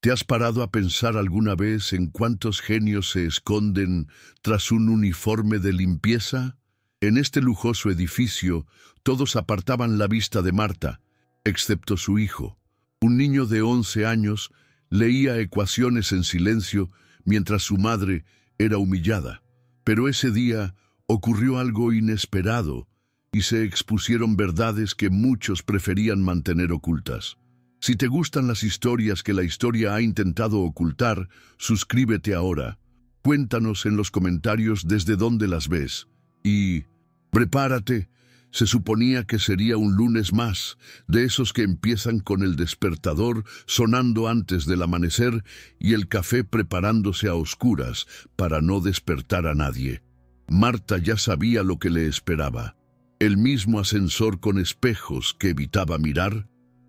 ¿Te has parado a pensar alguna vez en cuántos genios se esconden tras un uniforme de limpieza? En este lujoso edificio, todos apartaban la vista de Marta, excepto su hijo. Un niño de 11 años leía ecuaciones en silencio mientras su madre era humillada. Pero ese día ocurrió algo inesperado y se expusieron verdades que muchos preferían mantener ocultas. Si te gustan las historias que la historia ha intentado ocultar, suscríbete ahora. Cuéntanos en los comentarios desde dónde las ves. Y prepárate, se suponía que sería un lunes más, de esos que empiezan con el despertador sonando antes del amanecer y el café preparándose a oscuras para no despertar a nadie. Marta ya sabía lo que le esperaba. El mismo ascensor con espejos que evitaba mirar,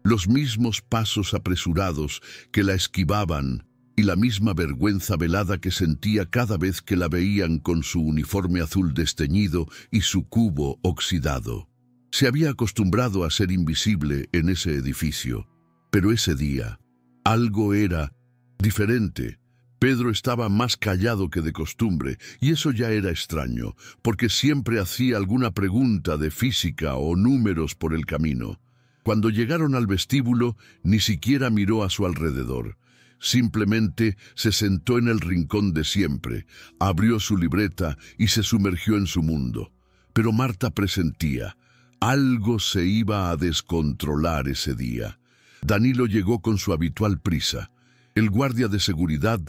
los mismos pasos apresurados que la esquivaban y la misma vergüenza velada que sentía cada vez que la veían con su uniforme azul desteñido y su cubo oxidado. Se había acostumbrado a ser invisible en ese edificio, pero ese día algo era diferente. Pedro estaba más callado que de costumbre, y eso ya era extraño, porque siempre hacía alguna pregunta de física o números por el camino. Cuando llegaron al vestíbulo, ni siquiera miró a su alrededor. Simplemente se sentó en el rincón de siempre, abrió su libreta y se sumergió en su mundo. Pero Marta presentía, algo se iba a descontrolar ese día. Danilo llegó con su habitual prisa. El guardia de seguridad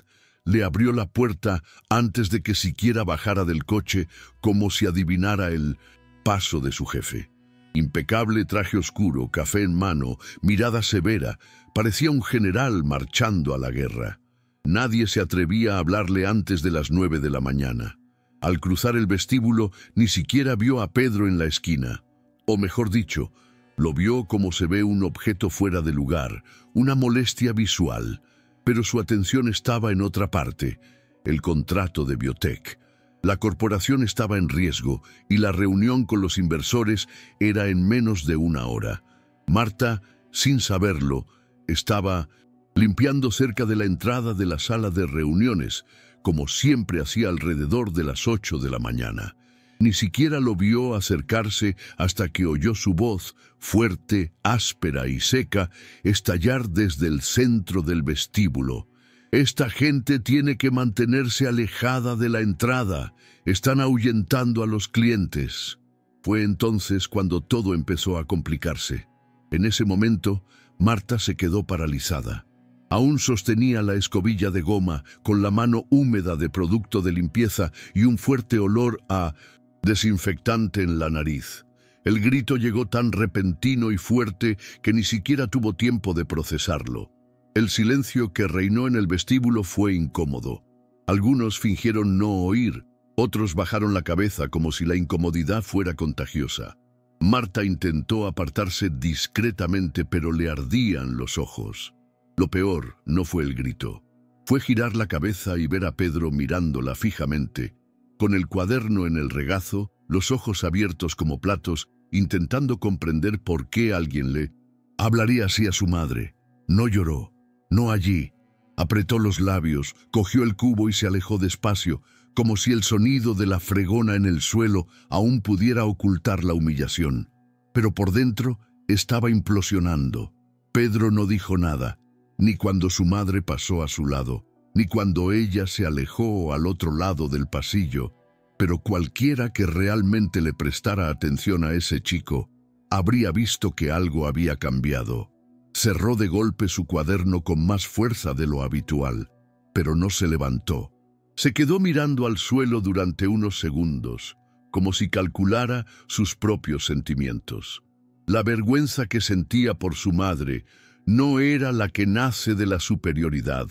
le abrió la puerta antes de que siquiera bajara del coche, como si adivinara el paso de su jefe. Impecable traje oscuro, café en mano, mirada severa, parecía un general marchando a la guerra. Nadie se atrevía a hablarle antes de las 9 de la mañana. Al cruzar el vestíbulo, ni siquiera vio a Pedro en la esquina. O mejor dicho, lo vio como se ve un objeto fuera de lugar, una molestia visual. Pero su atención estaba en otra parte, el contrato de Biotech. La corporación estaba en riesgo y la reunión con los inversores era en menos de una hora. Marta, sin saberlo, estaba limpiando cerca de la entrada de la sala de reuniones, como siempre hacía alrededor de las 8 de la mañana. Ni siquiera lo vio acercarse hasta que oyó su voz, fuerte, áspera y seca, estallar desde el centro del vestíbulo. «Esta gente tiene que mantenerse alejada de la entrada. Están ahuyentando a los clientes». Fue entonces cuando todo empezó a complicarse. En ese momento, Marta se quedó paralizada. Aún sostenía la escobilla de goma, con la mano húmeda de producto de limpieza y un fuerte olor a desinfectante en la nariz. El grito llegó tan repentino y fuerte que ni siquiera tuvo tiempo de procesarlo. El silencio que reinó en el vestíbulo fue incómodo. Algunos fingieron no oír, otros bajaron la cabeza como si la incomodidad fuera contagiosa. Marta intentó apartarse discretamente, pero le ardían los ojos. Lo peor no fue el grito. Fue girar la cabeza y ver a Pedro mirándola fijamente, con el cuaderno en el regazo, los ojos abiertos como platos, intentando comprender por qué alguien le hablaría así a su madre. No lloró. No allí. Apretó los labios, cogió el cubo y se alejó despacio, como si el sonido de la fregona en el suelo aún pudiera ocultar la humillación. Pero por dentro estaba implosionando. Pedro no dijo nada, ni cuando su madre pasó a su lado, ni cuando ella se alejó al otro lado del pasillo. Pero cualquiera que realmente le prestara atención a ese chico, habría visto que algo había cambiado. Cerró de golpe su cuaderno con más fuerza de lo habitual, pero no se levantó. Se quedó mirando al suelo durante unos segundos, como si calculara sus propios sentimientos. La vergüenza que sentía por su madre no era la que nace de la superioridad.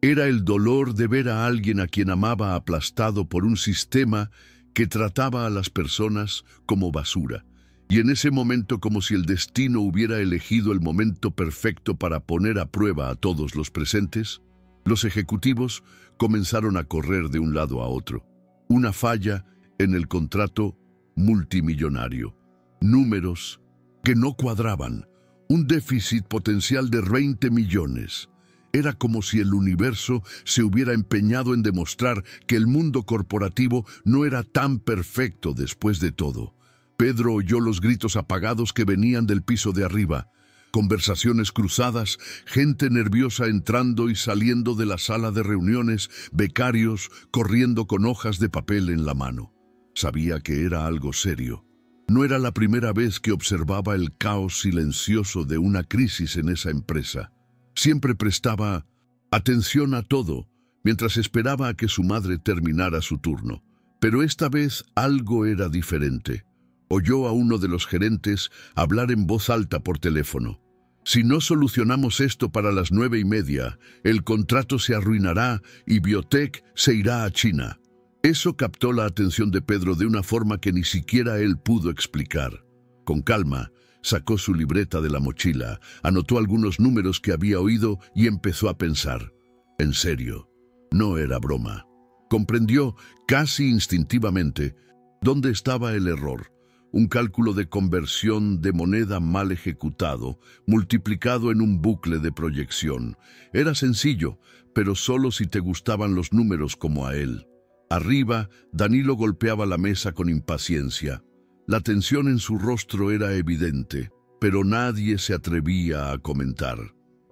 Era el dolor de ver a alguien a quien amaba aplastado por un sistema que trataba a las personas como basura. Y en ese momento, como si el destino hubiera elegido el momento perfecto para poner a prueba a todos los presentes, los ejecutivos comenzaron a correr de un lado a otro. Una falla en el contrato multimillonario. Números que no cuadraban. Un déficit potencial de 20 millones. Era como si el universo se hubiera empeñado en demostrar que el mundo corporativo no era tan perfecto después de todo. Pedro oyó los gritos apagados que venían del piso de arriba. Conversaciones cruzadas, gente nerviosa entrando y saliendo de la sala de reuniones, becarios corriendo con hojas de papel en la mano. Sabía que era algo serio. No era la primera vez que observaba el caos silencioso de una crisis en esa empresa. Siempre prestaba atención a todo, mientras esperaba a que su madre terminara su turno. Pero esta vez algo era diferente. Oyó a uno de los gerentes hablar en voz alta por teléfono. Si no solucionamos esto para las 9:30, el contrato se arruinará y Biotech se irá a China. Eso captó la atención de Pedro de una forma que ni siquiera él pudo explicar. Con calma, sacó su libreta de la mochila, anotó algunos números que había oído y empezó a pensar. En serio, no era broma. Comprendió, casi instintivamente, dónde estaba el error. Un cálculo de conversión de moneda mal ejecutado, multiplicado en un bucle de proyección. Era sencillo, pero solo si te gustaban los números como a él. Arriba, Danilo golpeaba la mesa con impaciencia. La tensión en su rostro era evidente, pero nadie se atrevía a comentar.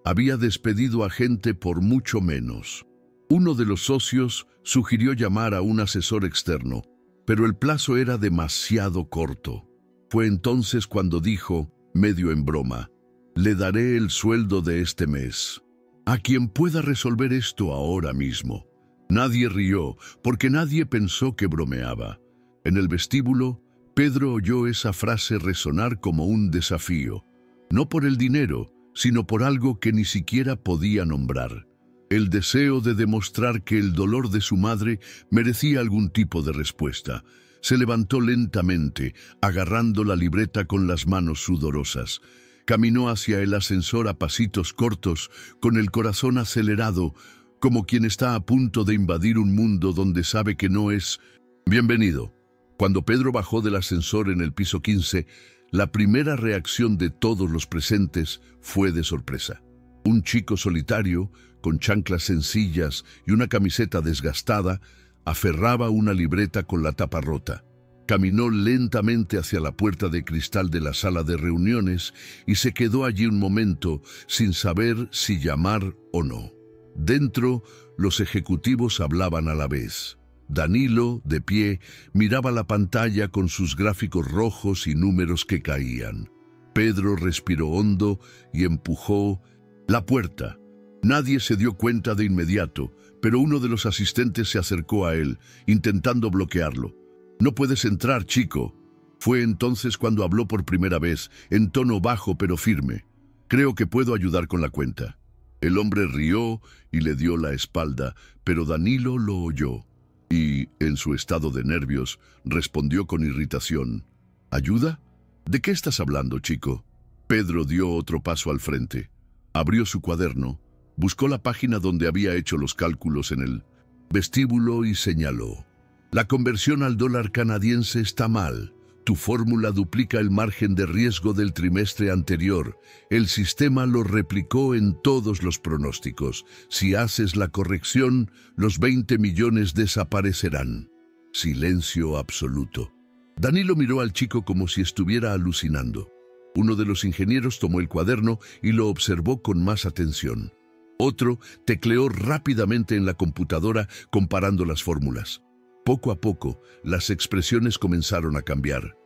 Había despedido a gente por mucho menos. Uno de los socios sugirió llamar a un asesor externo, pero el plazo era demasiado corto. Fue entonces cuando dijo, medio en broma, «Le daré el sueldo de este mes. A quien pueda resolver esto ahora mismo». Nadie rió, porque nadie pensó que bromeaba. En el vestíbulo, Pedro oyó esa frase resonar como un desafío. No por el dinero, sino por algo que ni siquiera podía nombrar. El deseo de demostrar que el dolor de su madre merecía algún tipo de respuesta. Se levantó lentamente, agarrando la libreta con las manos sudorosas. Caminó hacia el ascensor a pasitos cortos, con el corazón acelerado, como quien está a punto de invadir un mundo donde sabe que no es bienvenido. Cuando Pedro bajó del ascensor en el piso 15, la primera reacción de todos los presentes fue de sorpresa. Un chico solitario, con chanclas sencillas y una camiseta desgastada, aferraba una libreta con la tapa rota. Caminó lentamente hacia la puerta de cristal de la sala de reuniones y se quedó allí un momento sin saber si llamar o no. Dentro, los ejecutivos hablaban a la vez. Danilo, de pie, miraba la pantalla con sus gráficos rojos y números que caían. Pedro respiró hondo y empujó la puerta. Nadie se dio cuenta de inmediato, pero uno de los asistentes se acercó a él, intentando bloquearlo. «No puedes entrar, chico». Fue entonces cuando habló por primera vez, en tono bajo pero firme. «Creo que puedo ayudar con la cuenta». El hombre rió y le dio la espalda, pero Danilo lo oyó. Y, en su estado de nervios, respondió con irritación. «¿Ayuda? ¿De qué estás hablando, chico?» Pedro dio otro paso al frente. Abrió su cuaderno, buscó la página donde había hecho los cálculos en el vestíbulo y señaló. «La conversión al dólar canadiense está mal. Tu fórmula duplica el margen de riesgo del trimestre anterior. El sistema lo replicó en todos los pronósticos. Si haces la corrección, los 20 millones desaparecerán». Silencio absoluto. Danilo miró al chico como si estuviera alucinando. Uno de los ingenieros tomó el cuaderno y lo observó con más atención. Otro tecleó rápidamente en la computadora comparando las fórmulas. Poco a poco, las expresiones comenzaron a cambiar.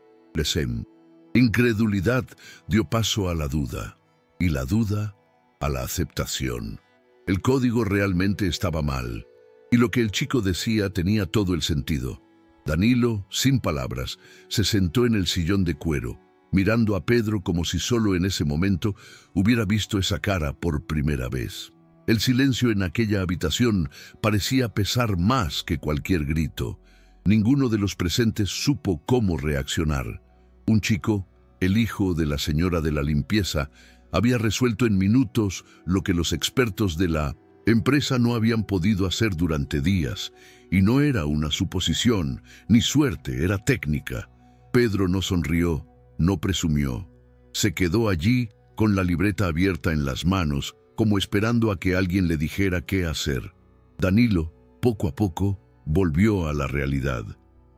Incredulidad dio paso a la duda, y la duda a la aceptación. El código realmente estaba mal, y lo que el chico decía tenía todo el sentido. Danilo, sin palabras, se sentó en el sillón de cuero, mirando a Pedro como si solo en ese momento hubiera visto esa cara por primera vez. El silencio en aquella habitación parecía pesar más que cualquier grito. Ninguno de los presentes supo cómo reaccionar. Un chico, el hijo de la señora de la limpieza, había resuelto en minutos lo que los expertos de la empresa no habían podido hacer durante días, y no era una suposición, ni suerte, era técnica. Pedro no sonrió, no presumió. Se quedó allí con la libreta abierta en las manos, como esperando a que alguien le dijera qué hacer. Danilo, poco a poco, volvió a la realidad.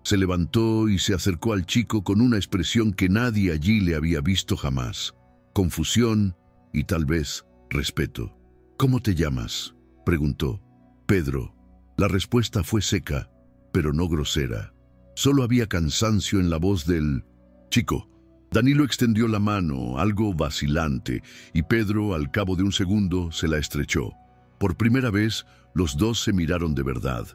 Se levantó y se acercó al chico con una expresión que nadie allí le había visto jamás. Confusión y tal vez respeto. «¿Cómo te llamas?», preguntó. «Pedro». La respuesta fue seca, pero no grosera. Solo había cansancio en la voz del chico. Danilo extendió la mano, algo vacilante, y Pedro, al cabo de un segundo, se la estrechó. Por primera vez, los dos se miraron de verdad.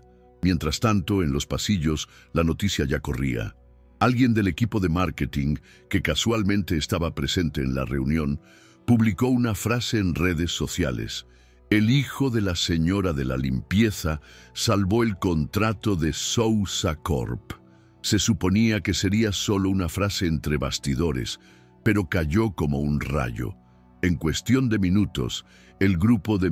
Mientras tanto, en los pasillos, la noticia ya corría. Alguien del equipo de marketing, que casualmente estaba presente en la reunión, publicó una frase en redes sociales. «El hijo de la señora de la limpieza salvó el contrato de Sousa Corp». Se suponía que sería solo una frase entre bastidores, pero cayó como un rayo. En cuestión de minutos, el grupo de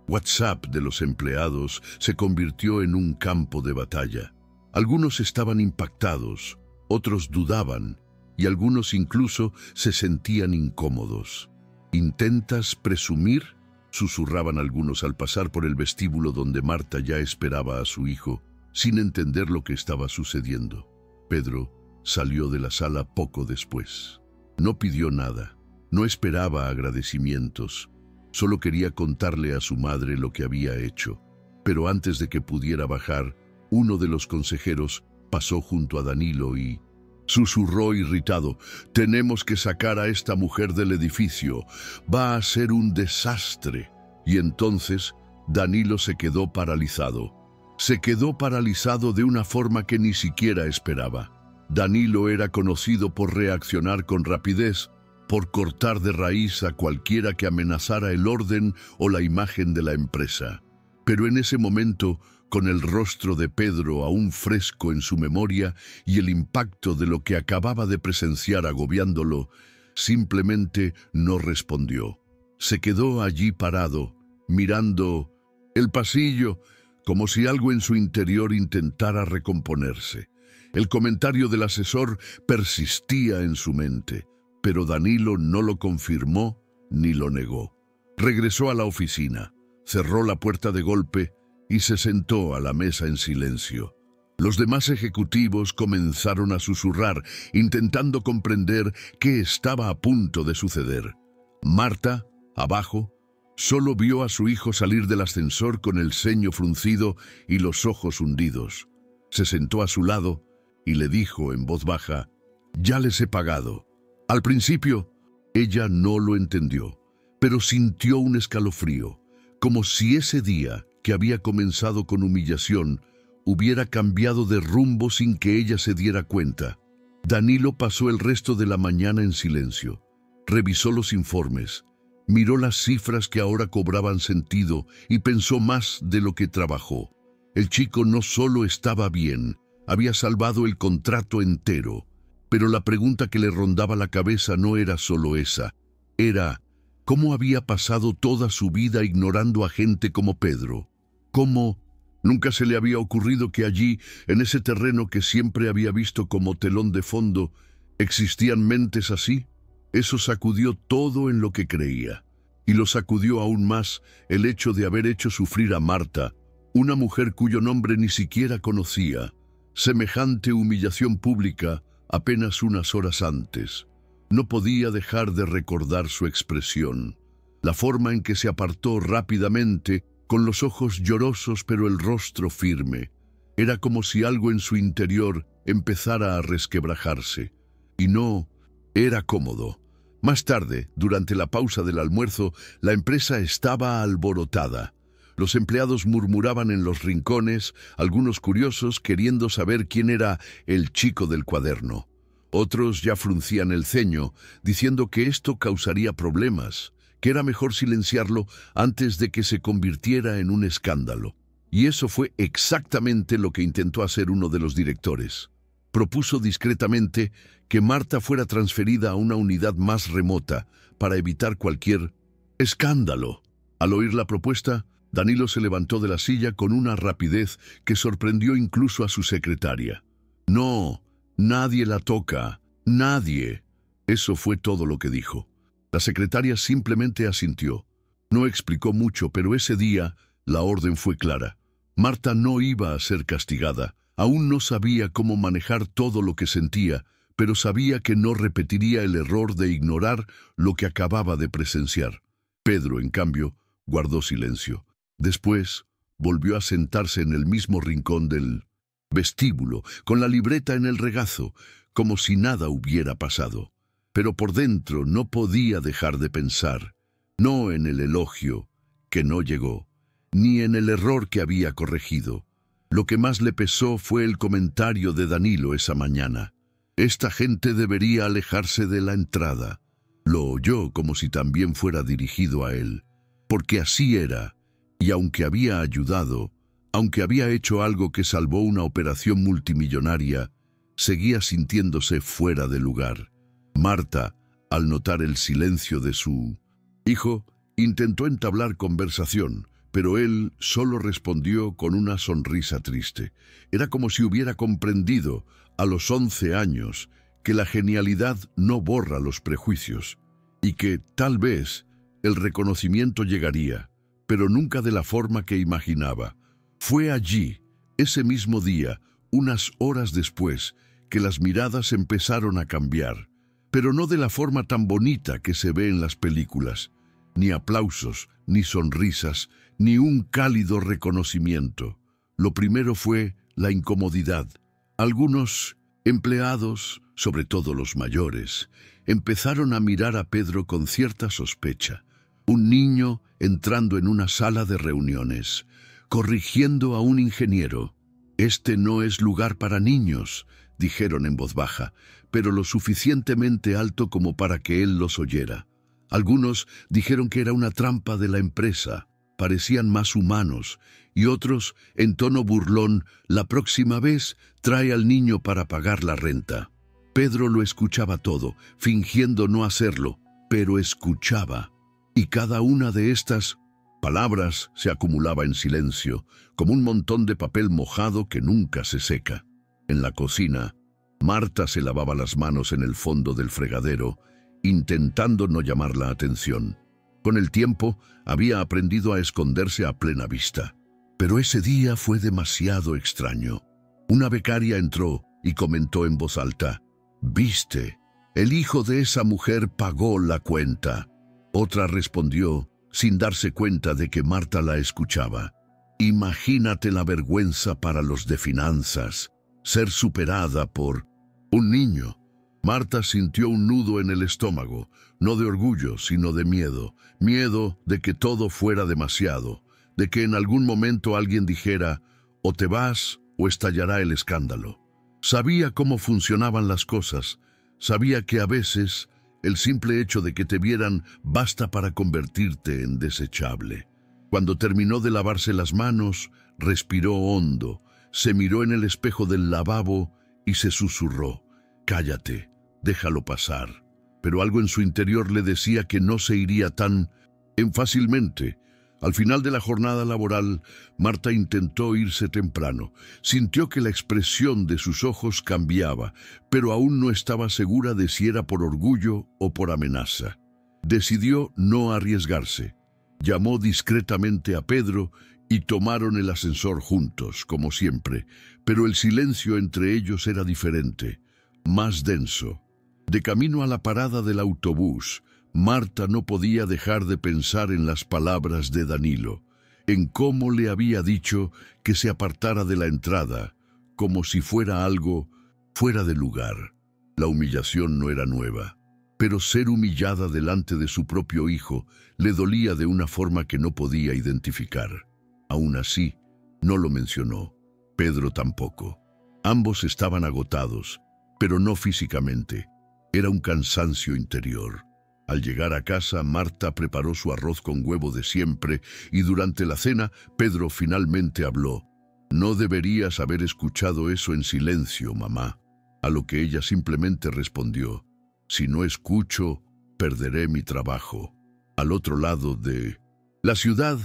WhatsApp de los empleados se convirtió en un campo de batalla. Algunos estaban impactados, otros dudaban, y algunos incluso se sentían incómodos. «¿Intentas presumir?», susurraban algunos al pasar por el vestíbulo donde Marta ya esperaba a su hijo, sin entender lo que estaba sucediendo. Pedro salió de la sala poco después. No pidió nada, no esperaba agradecimientos, solo quería contarle a su madre lo que había hecho. Pero antes de que pudiera bajar, uno de los consejeros pasó junto a Danilo y susurró irritado: «Tenemos que sacar a esta mujer del edificio, va a ser un desastre». Y entonces Danilo se quedó paralizado. Se quedó paralizado de una forma que ni siquiera esperaba. Danilo era conocido por reaccionar con rapidez, por cortar de raíz a cualquiera que amenazara el orden o la imagen de la empresa. Pero en ese momento, con el rostro de Pedro aún fresco en su memoria y el impacto de lo que acababa de presenciar agobiándolo, simplemente no respondió. Se quedó allí parado, mirando el pasillo, como si algo en su interior intentara recomponerse. El comentario del asesor persistía en su mente, pero Danilo no lo confirmó ni lo negó. Regresó a la oficina, cerró la puerta de golpe y se sentó a la mesa en silencio. Los demás ejecutivos comenzaron a susurrar, intentando comprender qué estaba a punto de suceder. Marta, abajo, solo vio a su hijo salir del ascensor con el ceño fruncido y los ojos hundidos. Se sentó a su lado y le dijo en voz baja: «Ya les he pagado». Al principio, ella no lo entendió, pero sintió un escalofrío, como si ese día, que había comenzado con humillación, hubiera cambiado de rumbo sin que ella se diera cuenta. Danilo pasó el resto de la mañana en silencio. Revisó los informes, miró las cifras que ahora cobraban sentido y pensó más de lo que trabajó. El chico no solo estaba bien, había salvado el contrato entero. Pero la pregunta que le rondaba la cabeza no era solo esa. Era: ¿cómo había pasado toda su vida ignorando a gente como Pedro? ¿Cómo nunca se le había ocurrido que allí, en ese terreno que siempre había visto como telón de fondo, existían mentes así? Eso sacudió todo en lo que creía. Y lo sacudió aún más el hecho de haber hecho sufrir a Marta, una mujer cuyo nombre ni siquiera conocía. Semejante humillación pública apenas unas horas antes. No podía dejar de recordar su expresión, la forma en que se apartó rápidamente, con los ojos llorosos pero el rostro firme. Era como si algo en su interior empezara a resquebrajarse. Y no era cómodo. Más tarde, durante la pausa del almuerzo, la empresa estaba alborotada. Los empleados murmuraban en los rincones, algunos curiosos queriendo saber quién era el chico del cuaderno. Otros ya fruncían el ceño, diciendo que esto causaría problemas, que era mejor silenciarlo antes de que se convirtiera en un escándalo. Y eso fue exactamente lo que intentó hacer uno de los directores. Propuso discretamente que Marta fuera transferida a una unidad más remota para evitar cualquier escándalo. Al oír la propuesta, Danilo se levantó de la silla con una rapidez que sorprendió incluso a su secretaria. «No, nadie la toca, nadie». Eso fue todo lo que dijo. La secretaria simplemente asintió. No explicó mucho, pero ese día la orden fue clara. Marta no iba a ser castigada. Aún no sabía cómo manejar todo lo que sentía, pero sabía que no repetiría el error de ignorar lo que acababa de presenciar. Pedro, en cambio, guardó silencio. Después, volvió a sentarse en el mismo rincón del vestíbulo, con la libreta en el regazo, como si nada hubiera pasado. Pero por dentro no podía dejar de pensar, no en el elogio, que no llegó, ni en el error que había corregido. Lo que más le pesó fue el comentario de Danilo esa mañana. Esta gente debería alejarse de la entrada. Lo oyó como si también fuera dirigido a él, porque así era, y aunque había ayudado, aunque había hecho algo que salvó una operación multimillonaria, seguía sintiéndose fuera de lugar. Marta, al notar el silencio de su hijo, intentó entablar conversación, pero él solo respondió con una sonrisa triste. Era como si hubiera comprendido, a los 11 años, que la genialidad no borra los prejuicios, y que, tal vez, el reconocimiento llegaría, pero nunca de la forma que imaginaba. Fue allí, ese mismo día, unas horas después, que las miradas empezaron a cambiar, pero no de la forma tan bonita que se ve en las películas. Ni aplausos, ni sonrisas, ni un cálido reconocimiento. Lo primero fue la incomodidad. Algunos empleados, sobre todo los mayores, empezaron a mirar a Pedro con cierta sospecha. Un niño entrando en una sala de reuniones, corrigiendo a un ingeniero. «Este no es lugar para niños», dijeron en voz baja, pero lo suficientemente alto como para que él los oyera. Algunos dijeron que era una trampa de la empresa, parecían más humanos, y otros, en tono burlón, «La próxima vez trae al niño para pagar la renta». Pedro lo escuchaba todo, fingiendo no hacerlo, pero escuchaba. Y cada una de estas palabras se acumulaba en silencio, como un montón de papel mojado que nunca se seca. En la cocina, Marta se lavaba las manos en el fondo del fregadero, intentando no llamar la atención. Con el tiempo, había aprendido a esconderse a plena vista. Pero ese día fue demasiado extraño. Una becaria entró y comentó en voz alta: «¿Viste? El hijo de esa mujer pagó la cuenta». Otra respondió, sin darse cuenta de que Marta la escuchaba: «Imagínate la vergüenza para los de finanzas, ser superada por un niño». Marta sintió un nudo en el estómago, no de orgullo, sino de miedo. Miedo de que todo fuera demasiado, de que en algún momento alguien dijera: «O te vas o estallará el escándalo». Sabía cómo funcionaban las cosas, sabía que a veces el simple hecho de que te vieran basta para convertirte en desechable. Cuando terminó de lavarse las manos, respiró hondo, se miró en el espejo del lavabo y se susurró: «Cállate, déjalo pasar». Pero algo en su interior le decía que no se iría tan fácilmente. Al final de la jornada laboral, Marta intentó irse temprano. Sintió que la expresión de sus ojos cambiaba, pero aún no estaba segura de si era por orgullo o por amenaza. Decidió no arriesgarse. Llamó discretamente a Pedro y tomaron el ascensor juntos, como siempre, pero el silencio entre ellos era diferente, más denso. De camino a la parada del autobús, Marta no podía dejar de pensar en las palabras de Danilo, en cómo le había dicho que se apartara de la entrada, como si fuera algo fuera de lugar. La humillación no era nueva, pero ser humillada delante de su propio hijo le dolía de una forma que no podía identificar. Aún así, no lo mencionó. Pedro tampoco. Ambos estaban agotados, pero no físicamente. Era un cansancio interior. Al llegar a casa, Marta preparó su arroz con huevo de siempre y durante la cena, Pedro finalmente habló. «No deberías haber escuchado eso en silencio, mamá». A lo que ella simplemente respondió: «Si no escucho, perderé mi trabajo». Al otro lado de la ciudad,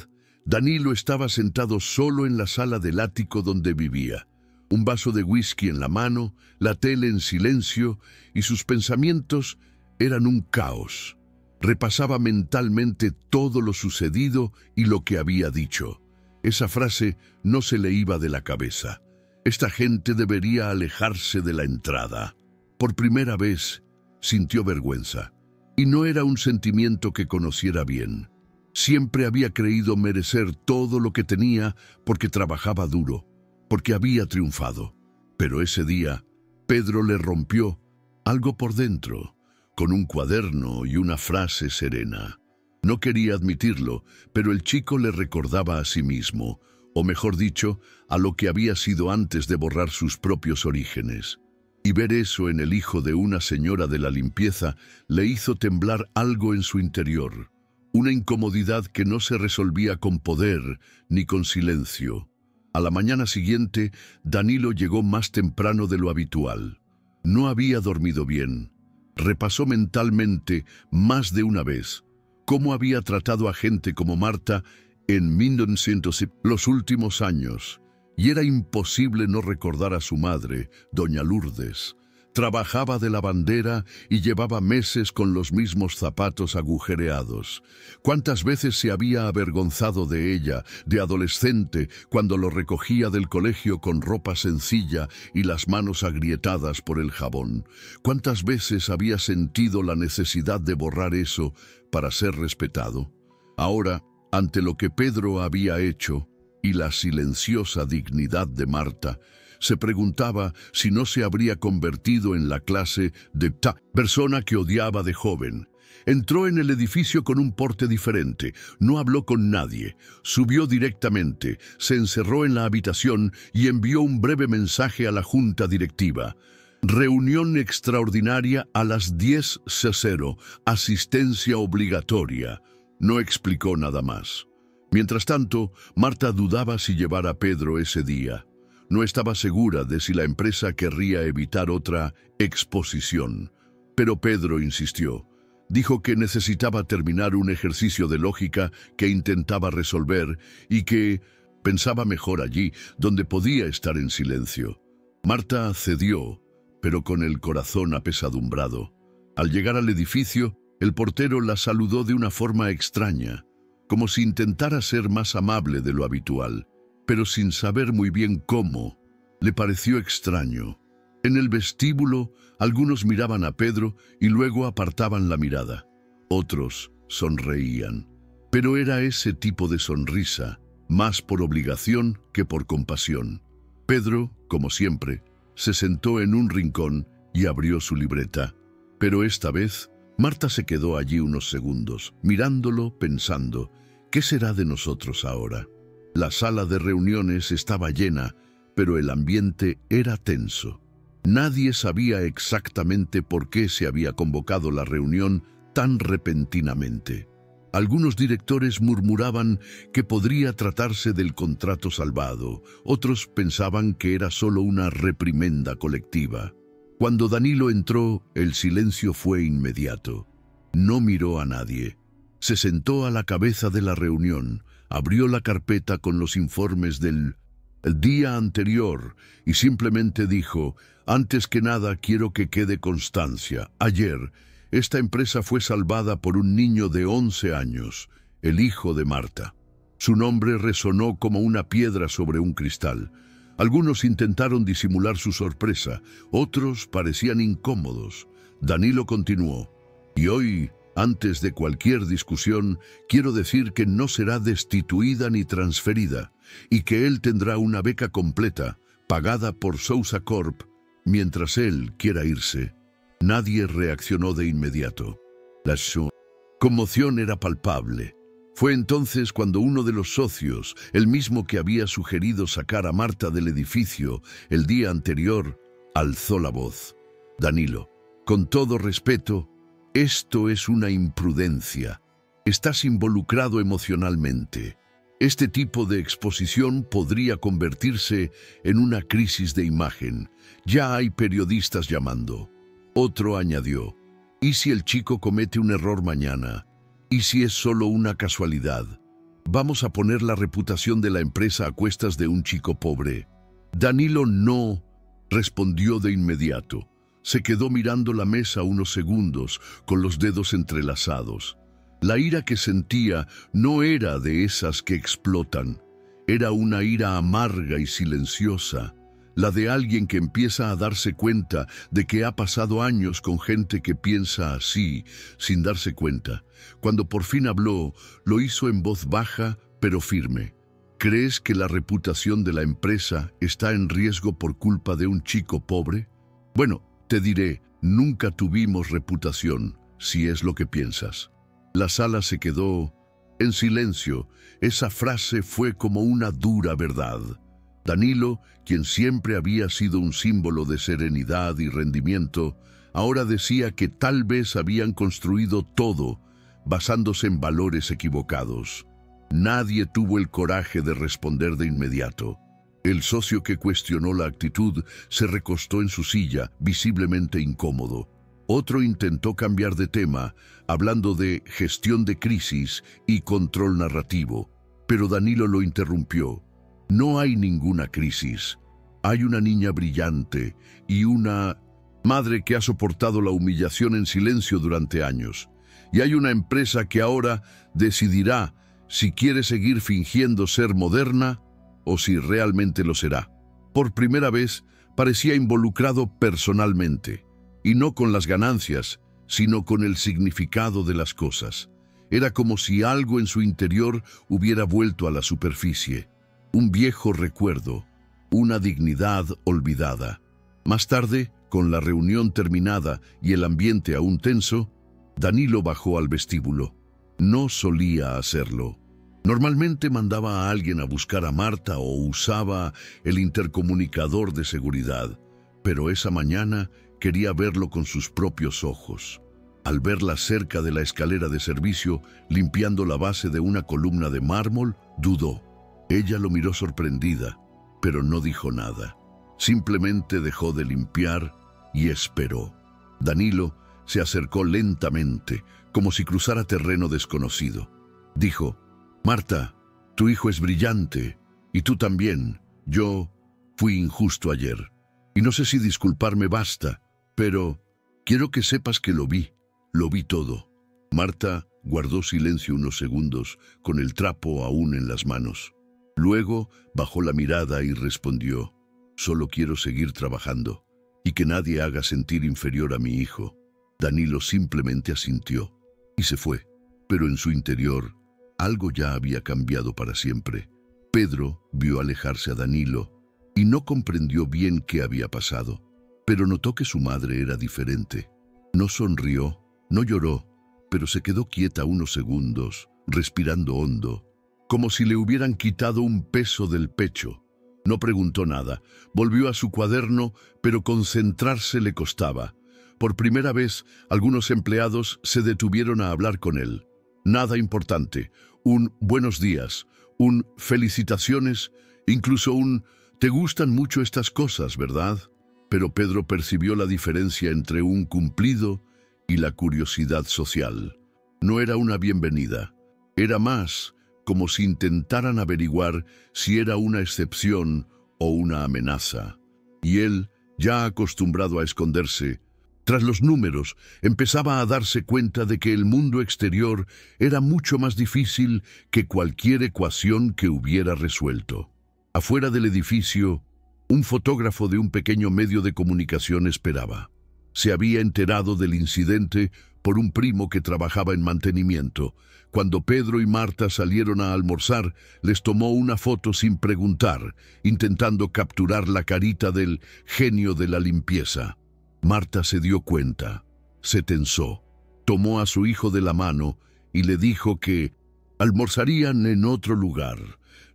Danilo estaba sentado solo en la sala del ático donde vivía. Un vaso de whisky en la mano, la tele en silencio y sus pensamientos eran un caos. Repasaba mentalmente todo lo sucedido y lo que había dicho. Esa frase no se le iba de la cabeza. Esta gente debería alejarse de la entrada. Por primera vez sintió vergüenza. Y no era un sentimiento que conociera bien. Siempre había creído merecer todo lo que tenía porque trabajaba duro, porque había triunfado. Pero ese día, Pedro le rompió algo por dentro, con un cuaderno y una frase serena. No quería admitirlo, pero el chico le recordaba a sí mismo, o mejor dicho, a lo que había sido antes de borrar sus propios orígenes. Y ver eso en el hijo de una señora de la limpieza le hizo temblar algo en su interior, una incomodidad que no se resolvía con poder ni con silencio. A la mañana siguiente, Danilo llegó más temprano de lo habitual. No había dormido bien. Repasó mentalmente más de una vez cómo había tratado a gente como Marta en 1900 los últimos años, y era imposible no recordar a su madre, doña Lourdes. Trabajaba de lavandera y llevaba meses con los mismos zapatos agujereados. ¿Cuántas veces se había avergonzado de ella, de adolescente, cuando lo recogía del colegio con ropa sencilla y las manos agrietadas por el jabón? ¿Cuántas veces había sentido la necesidad de borrar eso para ser respetado? Ahora, ante lo que Pedro había hecho y la silenciosa dignidad de Marta, se preguntaba si no se habría convertido en la clase de persona que odiaba de joven. Entró en el edificio con un porte diferente, no habló con nadie, subió directamente, se encerró en la habitación y envió un breve mensaje a la junta directiva. Reunión extraordinaria a las 10:00, asistencia obligatoria. No explicó nada más. Mientras tanto, Marta dudaba si llevar a Pedro ese día. No estaba segura de si la empresa querría evitar otra exposición. Pero Pedro insistió. Dijo que necesitaba terminar un ejercicio de lógica que intentaba resolver y que pensaba mejor allí, donde podía estar en silencio. Marta cedió, pero con el corazón apesadumbrado. Al llegar al edificio, el portero la saludó de una forma extraña, como si intentara ser más amable de lo habitual, pero sin saber muy bien cómo. Le pareció extraño. En el vestíbulo, algunos miraban a Pedro y luego apartaban la mirada. Otros sonreían. Pero era ese tipo de sonrisa, más por obligación que por compasión. Pedro, como siempre, se sentó en un rincón y abrió su libreta. Pero esta vez, Marta se quedó allí unos segundos, mirándolo, pensando, ¿qué será de nosotros ahora? La sala de reuniones estaba llena, pero el ambiente era tenso. Nadie sabía exactamente por qué se había convocado la reunión tan repentinamente. Algunos directores murmuraban que podría tratarse del contrato salvado, otros pensaban que era solo una reprimenda colectiva. Cuando Danilo entró, el silencio fue inmediato. No miró a nadie. Se sentó a la cabeza de la reunión, abrió la carpeta con los informes del día anterior y simplemente dijo: antes que nada quiero que quede constancia. Ayer, esta empresa fue salvada por un niño de 11 años, el hijo de Marta. Su nombre resonó como una piedra sobre un cristal. Algunos intentaron disimular su sorpresa, otros parecían incómodos. Danilo continuó: y hoy, antes de cualquier discusión, quiero decir que no será destituida ni transferida, y que él tendrá una beca completa, pagada por Sousa Corp, mientras él quiera irse. Nadie reaccionó de inmediato. La conmoción era palpable. Fue entonces cuando uno de los socios, el mismo que había sugerido sacar a Marta del edificio el día anterior, alzó la voz. Danilo, con todo respeto, esto es una imprudencia. Estás involucrado emocionalmente. Este tipo de exposición podría convertirse en una crisis de imagen. Ya hay periodistas llamando. Otro añadió: ¿y si el chico comete un error mañana? ¿Y si es solo una casualidad? ¿Vamos a poner la reputación de la empresa a cuestas de un chico pobre? Danilo no respondió de inmediato. Se quedó mirando la mesa unos segundos, con los dedos entrelazados. La ira que sentía no era de esas que explotan. Era una ira amarga y silenciosa, la de alguien que empieza a darse cuenta de que ha pasado años con gente que piensa así, sin darse cuenta. Cuando por fin habló, lo hizo en voz baja, pero firme. ¿Crees que la reputación de la empresa está en riesgo por culpa de un chico pobre? Bueno, te diré, nunca tuvimos reputación, si es lo que piensas. La sala se quedó en silencio. Esa frase fue como una dura verdad. Danilo, quien siempre había sido un símbolo de serenidad y rendimiento, ahora decía que tal vez habían construido todo basándose en valores equivocados. Nadie tuvo el coraje de responder de inmediato. El socio que cuestionó la actitud se recostó en su silla, visiblemente incómodo. Otro intentó cambiar de tema, hablando de gestión de crisis y control narrativo, pero Danilo lo interrumpió. No hay ninguna crisis. Hay una niña brillante y una madre que ha soportado la humillación en silencio durante años. Y hay una empresa que ahora decidirá si quiere seguir fingiendo ser moderna o si realmente lo será. Por primera vez, parecía involucrado personalmente, y no con las ganancias, sino con el significado de las cosas. Era como si algo en su interior hubiera vuelto a la superficie. Un viejo recuerdo, una dignidad olvidada. Más tarde, con la reunión terminada y el ambiente aún tenso, Danilo bajó al vestíbulo. No solía hacerlo. Normalmente mandaba a alguien a buscar a Marta o usaba el intercomunicador de seguridad, pero esa mañana quería verlo con sus propios ojos. Al verla cerca de la escalera de servicio, limpiando la base de una columna de mármol, dudó. Ella lo miró sorprendida, pero no dijo nada. Simplemente dejó de limpiar y esperó. Danilo se acercó lentamente, como si cruzara terreno desconocido. Dijo: «Marta, tu hijo es brillante, y tú también. Yo fui injusto ayer, y no sé si disculparme basta, pero quiero que sepas que lo vi todo». Marta guardó silencio unos segundos, con el trapo aún en las manos. Luego bajó la mirada y respondió: «Solo quiero seguir trabajando, y que nadie haga sentir inferior a mi hijo». Danilo simplemente asintió y se fue, pero en su interior algo ya había cambiado para siempre. Pedro vio alejarse a Danilo y no comprendió bien qué había pasado, pero notó que su madre era diferente. No sonrió, no lloró, pero se quedó quieta unos segundos, respirando hondo, como si le hubieran quitado un peso del pecho. No preguntó nada, volvió a su cuaderno, pero concentrarse le costaba. Por primera vez, algunos empleados se detuvieron a hablar con él. Nada importante, un buenos días, un felicitaciones, incluso un «te gustan mucho estas cosas, ¿verdad?». Pero Pedro percibió la diferencia entre un cumplido y la curiosidad social. No era una bienvenida, era más como si intentaran averiguar si era una excepción o una amenaza. Y él, ya acostumbrado a esconderse, tras los números, empezaba a darse cuenta de que el mundo exterior era mucho más difícil que cualquier ecuación que hubiera resuelto. Afuera del edificio, un fotógrafo de un pequeño medio de comunicación esperaba. Se había enterado del incidente por un primo que trabajaba en mantenimiento. Cuando Pedro y Marta salieron a almorzar, les tomó una foto sin preguntar, intentando capturar la carita del genio de la limpieza. Marta se dio cuenta, se tensó, tomó a su hijo de la mano y le dijo que almorzarían en otro lugar.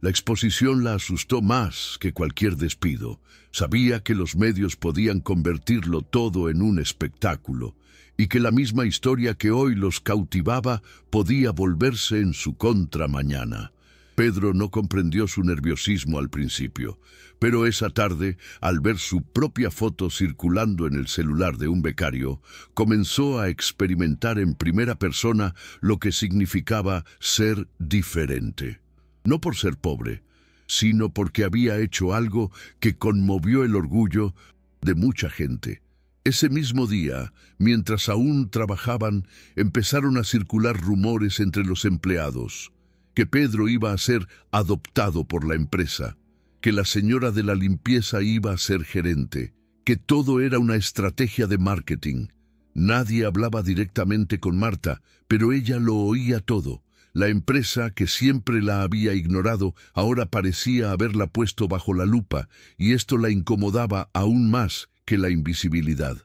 La exposición la asustó más que cualquier despido. Sabía que los medios podían convertirlo todo en un espectáculo y que la misma historia que hoy los cautivaba podía volverse en su contra mañana. Pedro no comprendió su nerviosismo al principio, pero esa tarde, al ver su propia foto circulando en el celular de un becario, comenzó a experimentar en primera persona lo que significaba ser diferente. No por ser pobre, sino porque había hecho algo que conmovió el orgullo de mucha gente. Ese mismo día, mientras aún trabajaban, empezaron a circular rumores entre los empleados, que Pedro iba a ser adoptado por la empresa, que la señora de la limpieza iba a ser gerente, que todo era una estrategia de marketing. Nadie hablaba directamente con Marta, pero ella lo oía todo. La empresa, que siempre la había ignorado, ahora parecía haberla puesto bajo la lupa, y esto la incomodaba aún más que la invisibilidad.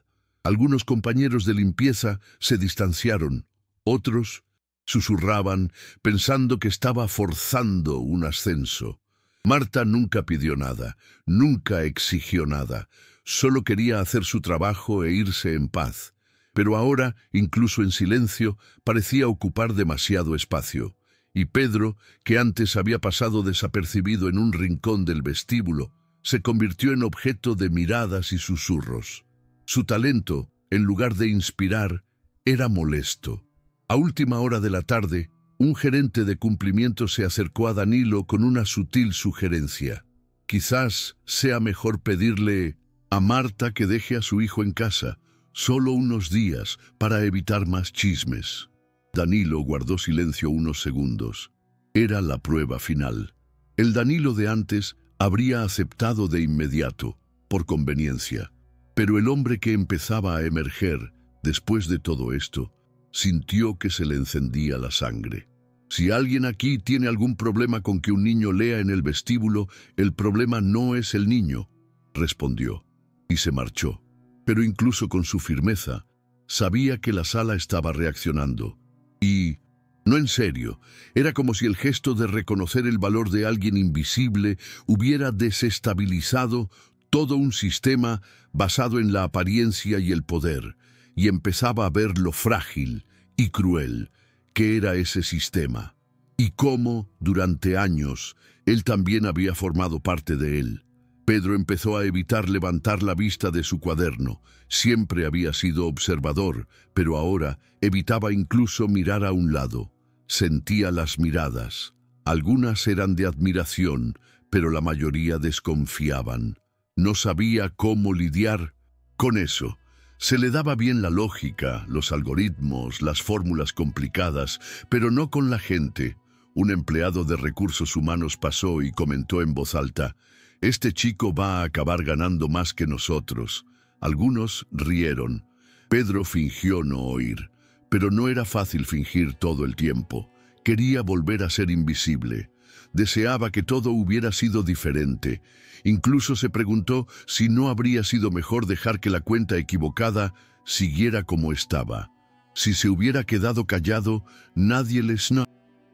Algunos compañeros de limpieza se distanciaron, otros susurraban, pensando que estaba forzando un ascenso. Marta nunca pidió nada, nunca exigió nada, solo quería hacer su trabajo e irse en paz. Pero ahora, incluso en silencio, parecía ocupar demasiado espacio. Y Pedro, que antes había pasado desapercibido en un rincón del vestíbulo, se convirtió en objeto de miradas y susurros. Su talento, en lugar de inspirar, era molesto. A última hora de la tarde, un gerente de cumplimiento se acercó a Danilo con una sutil sugerencia. Quizás sea mejor pedirle a Marta que deje a su hijo en casa, solo unos días, para evitar más chismes. Danilo guardó silencio unos segundos. Era la prueba final. El Danilo de antes habría aceptado de inmediato, por conveniencia. Pero el hombre que empezaba a emerger, después de todo esto, sintió que se le encendía la sangre. Si alguien aquí tiene algún problema con que un niño lea en el vestíbulo, el problema no es el niño, respondió, y se marchó. Pero incluso con su firmeza, sabía que la sala estaba reaccionando. Y, no en serio, era como si el gesto de reconocer el valor de alguien invisible hubiera desestabilizado todo un sistema basado en la apariencia y el poder, y empezaba a ver lo frágil y cruel que era ese sistema, y cómo, durante años, él también había formado parte de él. Pedro empezó a evitar levantar la vista de su cuaderno. Siempre había sido observador, pero ahora evitaba incluso mirar a un lado. Sentía las miradas. Algunas eran de admiración, pero la mayoría desconfiaban. No sabía cómo lidiar con eso. Se le daba bien la lógica, los algoritmos, las fórmulas complicadas, pero no con la gente. Un empleado de recursos humanos pasó y comentó en voz alta: «Este chico va a acabar ganando más que nosotros». Algunos rieron. Pedro fingió no oír, pero no era fácil fingir todo el tiempo. Quería volver a ser invisible. Deseaba que todo hubiera sido diferente. Incluso se preguntó si no habría sido mejor dejar que la cuenta equivocada siguiera como estaba. Si se hubiera quedado callado, nadie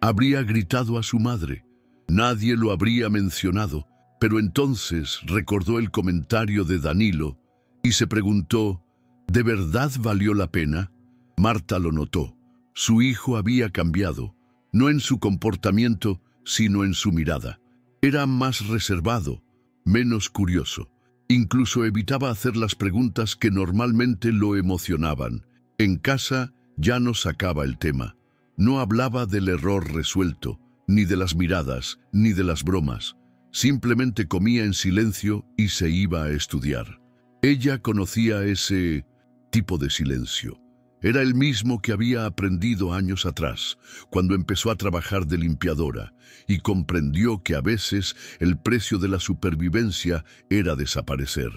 habría gritado a su madre. Nadie lo habría mencionado. Pero entonces recordó el comentario de Danilo y se preguntó, ¿de verdad valió la pena? Marta lo notó. Su hijo había cambiado, no en su comportamiento, sino en su mirada. Era más reservado, menos curioso. Incluso evitaba hacer las preguntas que normalmente lo emocionaban. En casa ya no sacaba el tema. No hablaba del error resuelto, ni de las miradas, ni de las bromas. Simplemente comía en silencio y se iba a estudiar. Ella conocía ese tipo de silencio. Era el mismo que había aprendido años atrás, cuando empezó a trabajar de limpiadora, y comprendió que a veces el precio de la supervivencia era desaparecer.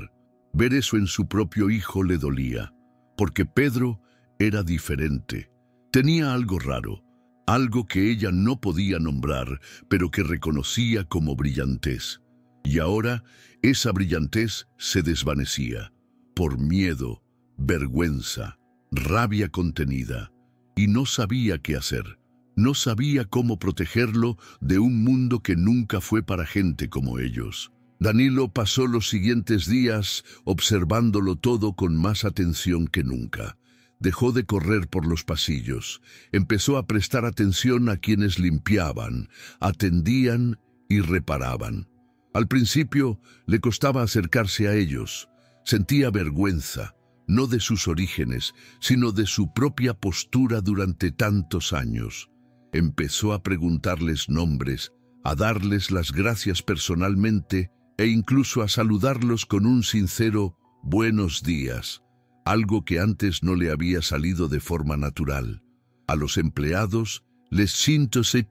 Ver eso en su propio hijo le dolía, porque Pedro era diferente. Tenía algo raro, algo que ella no podía nombrar, pero que reconocía como brillantez. Y ahora esa brillantez se desvanecía, por miedo, vergüenza, rabia contenida, y no sabía qué hacer. No sabía cómo protegerlo de un mundo que nunca fue para gente como ellos. Danilo pasó los siguientes días observándolo todo con más atención que nunca. Dejó de correr por los pasillos. Empezó a prestar atención a quienes limpiaban, atendían y reparaban. Al principio le costaba acercarse a ellos. Sentía vergüenza, no de sus orígenes, sino de su propia postura durante tantos años. Empezó a preguntarles nombres, a darles las gracias personalmente e incluso a saludarlos con un sincero «buenos días». algo que antes no le había salido de forma natural. A los empleados les síntose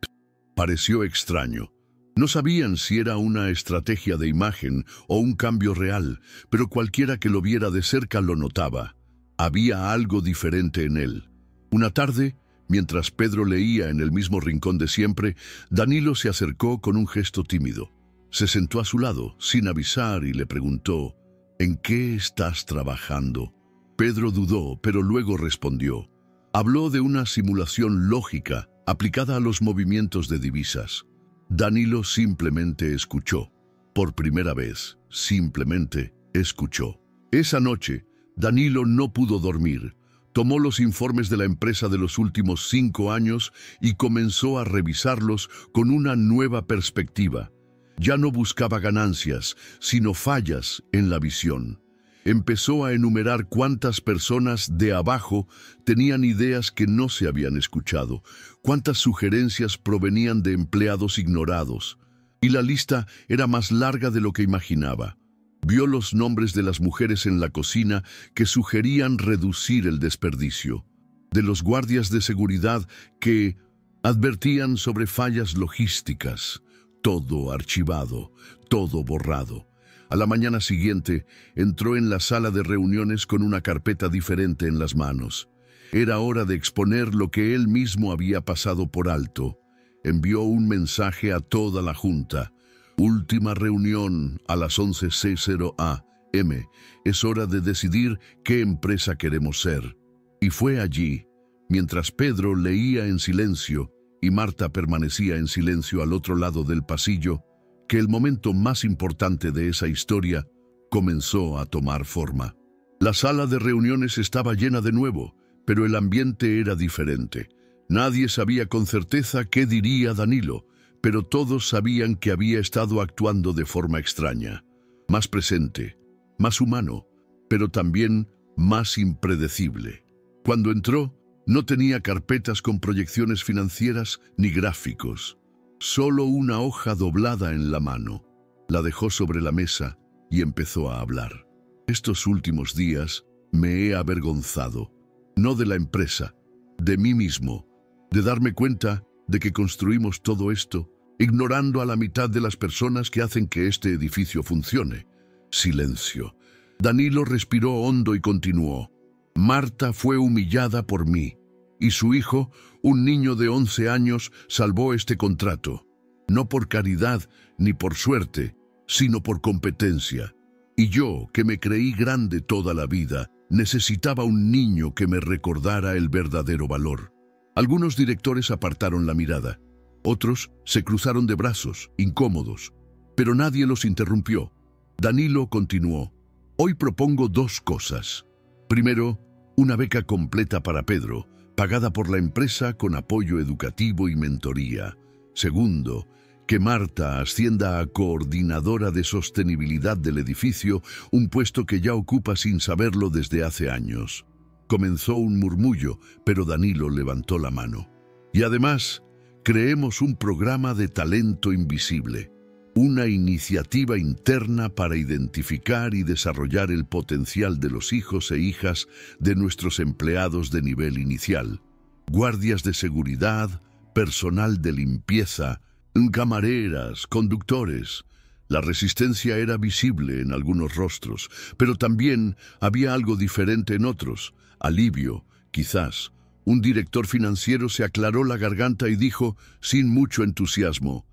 pareció extraño. No sabían si era una estrategia de imagen o un cambio real, pero cualquiera que lo viera de cerca lo notaba. Había algo diferente en él. Una tarde, mientras Pedro leía en el mismo rincón de siempre, Danilo se acercó con un gesto tímido. Se sentó a su lado, sin avisar, y le preguntó, ¿en qué estás trabajando? Pedro dudó, pero luego respondió. Habló de una simulación lógica aplicada a los movimientos de divisas. Danilo simplemente escuchó. Por primera vez, simplemente escuchó. Esa noche, Danilo no pudo dormir. Tomó los informes de la empresa de los últimos 5 años y comenzó a revisarlos con una nueva perspectiva. Ya no buscaba ganancias, sino fallas en la visión. Empezó a enumerar cuántas personas de abajo tenían ideas que no se habían escuchado, cuántas sugerencias provenían de empleados ignorados. Y la lista era más larga de lo que imaginaba. Vio los nombres de las mujeres en la cocina que sugerían reducir el desperdicio, de los guardias de seguridad que advertían sobre fallas logísticas. Todo archivado, todo borrado. A la mañana siguiente, entró en la sala de reuniones con una carpeta diferente en las manos. Era hora de exponer lo que él mismo había pasado por alto. Envió un mensaje a toda la junta. Última reunión a las 11:00 a.m. Es hora de decidir qué empresa queremos ser. Y fue allí, mientras Pedro leía en silencio y Marta permanecía en silencio al otro lado del pasillo, que el momento más importante de esa historia comenzó a tomar forma. La sala de reuniones estaba llena de nuevo, pero el ambiente era diferente. Nadie sabía con certeza qué diría Danilo, pero todos sabían que había estado actuando de forma extraña, más presente, más humano, pero también más impredecible. Cuando entró, no tenía carpetas con proyecciones financieras ni gráficos. Solo una hoja doblada en la mano. La dejó sobre la mesa y empezó a hablar. Estos últimos días me he avergonzado, no de la empresa, de mí mismo, de darme cuenta de que construimos todo esto, ignorando a la mitad de las personas que hacen que este edificio funcione. Silencio. Danilo respiró hondo y continuó. Marta fue humillada por mí. Y su hijo, un niño de 11 años, salvó este contrato. No por caridad ni por suerte, sino por competencia. Y yo, que me creí grande toda la vida, necesitaba un niño que me recordara el verdadero valor. Algunos directores apartaron la mirada. Otros se cruzaron de brazos, incómodos. Pero nadie los interrumpió. Danilo continuó. Hoy propongo 2 cosas. Primero, una beca completa para Pedro, pagada por la empresa con apoyo educativo y mentoría. Segundo, que Marta ascienda a coordinadora de sostenibilidad del edificio, un puesto que ya ocupa sin saberlo desde hace años. Comenzó un murmullo, pero Danilo levantó la mano. Y además, creemos un programa de talento invisible, una iniciativa interna para identificar y desarrollar el potencial de los hijos e hijas de nuestros empleados de nivel inicial, guardias de seguridad, personal de limpieza, camareras, conductores. La resistencia era visible en algunos rostros, pero también había algo diferente en otros. Alivio, quizás. Un director financiero se aclaró la garganta y dijo, sin mucho entusiasmo,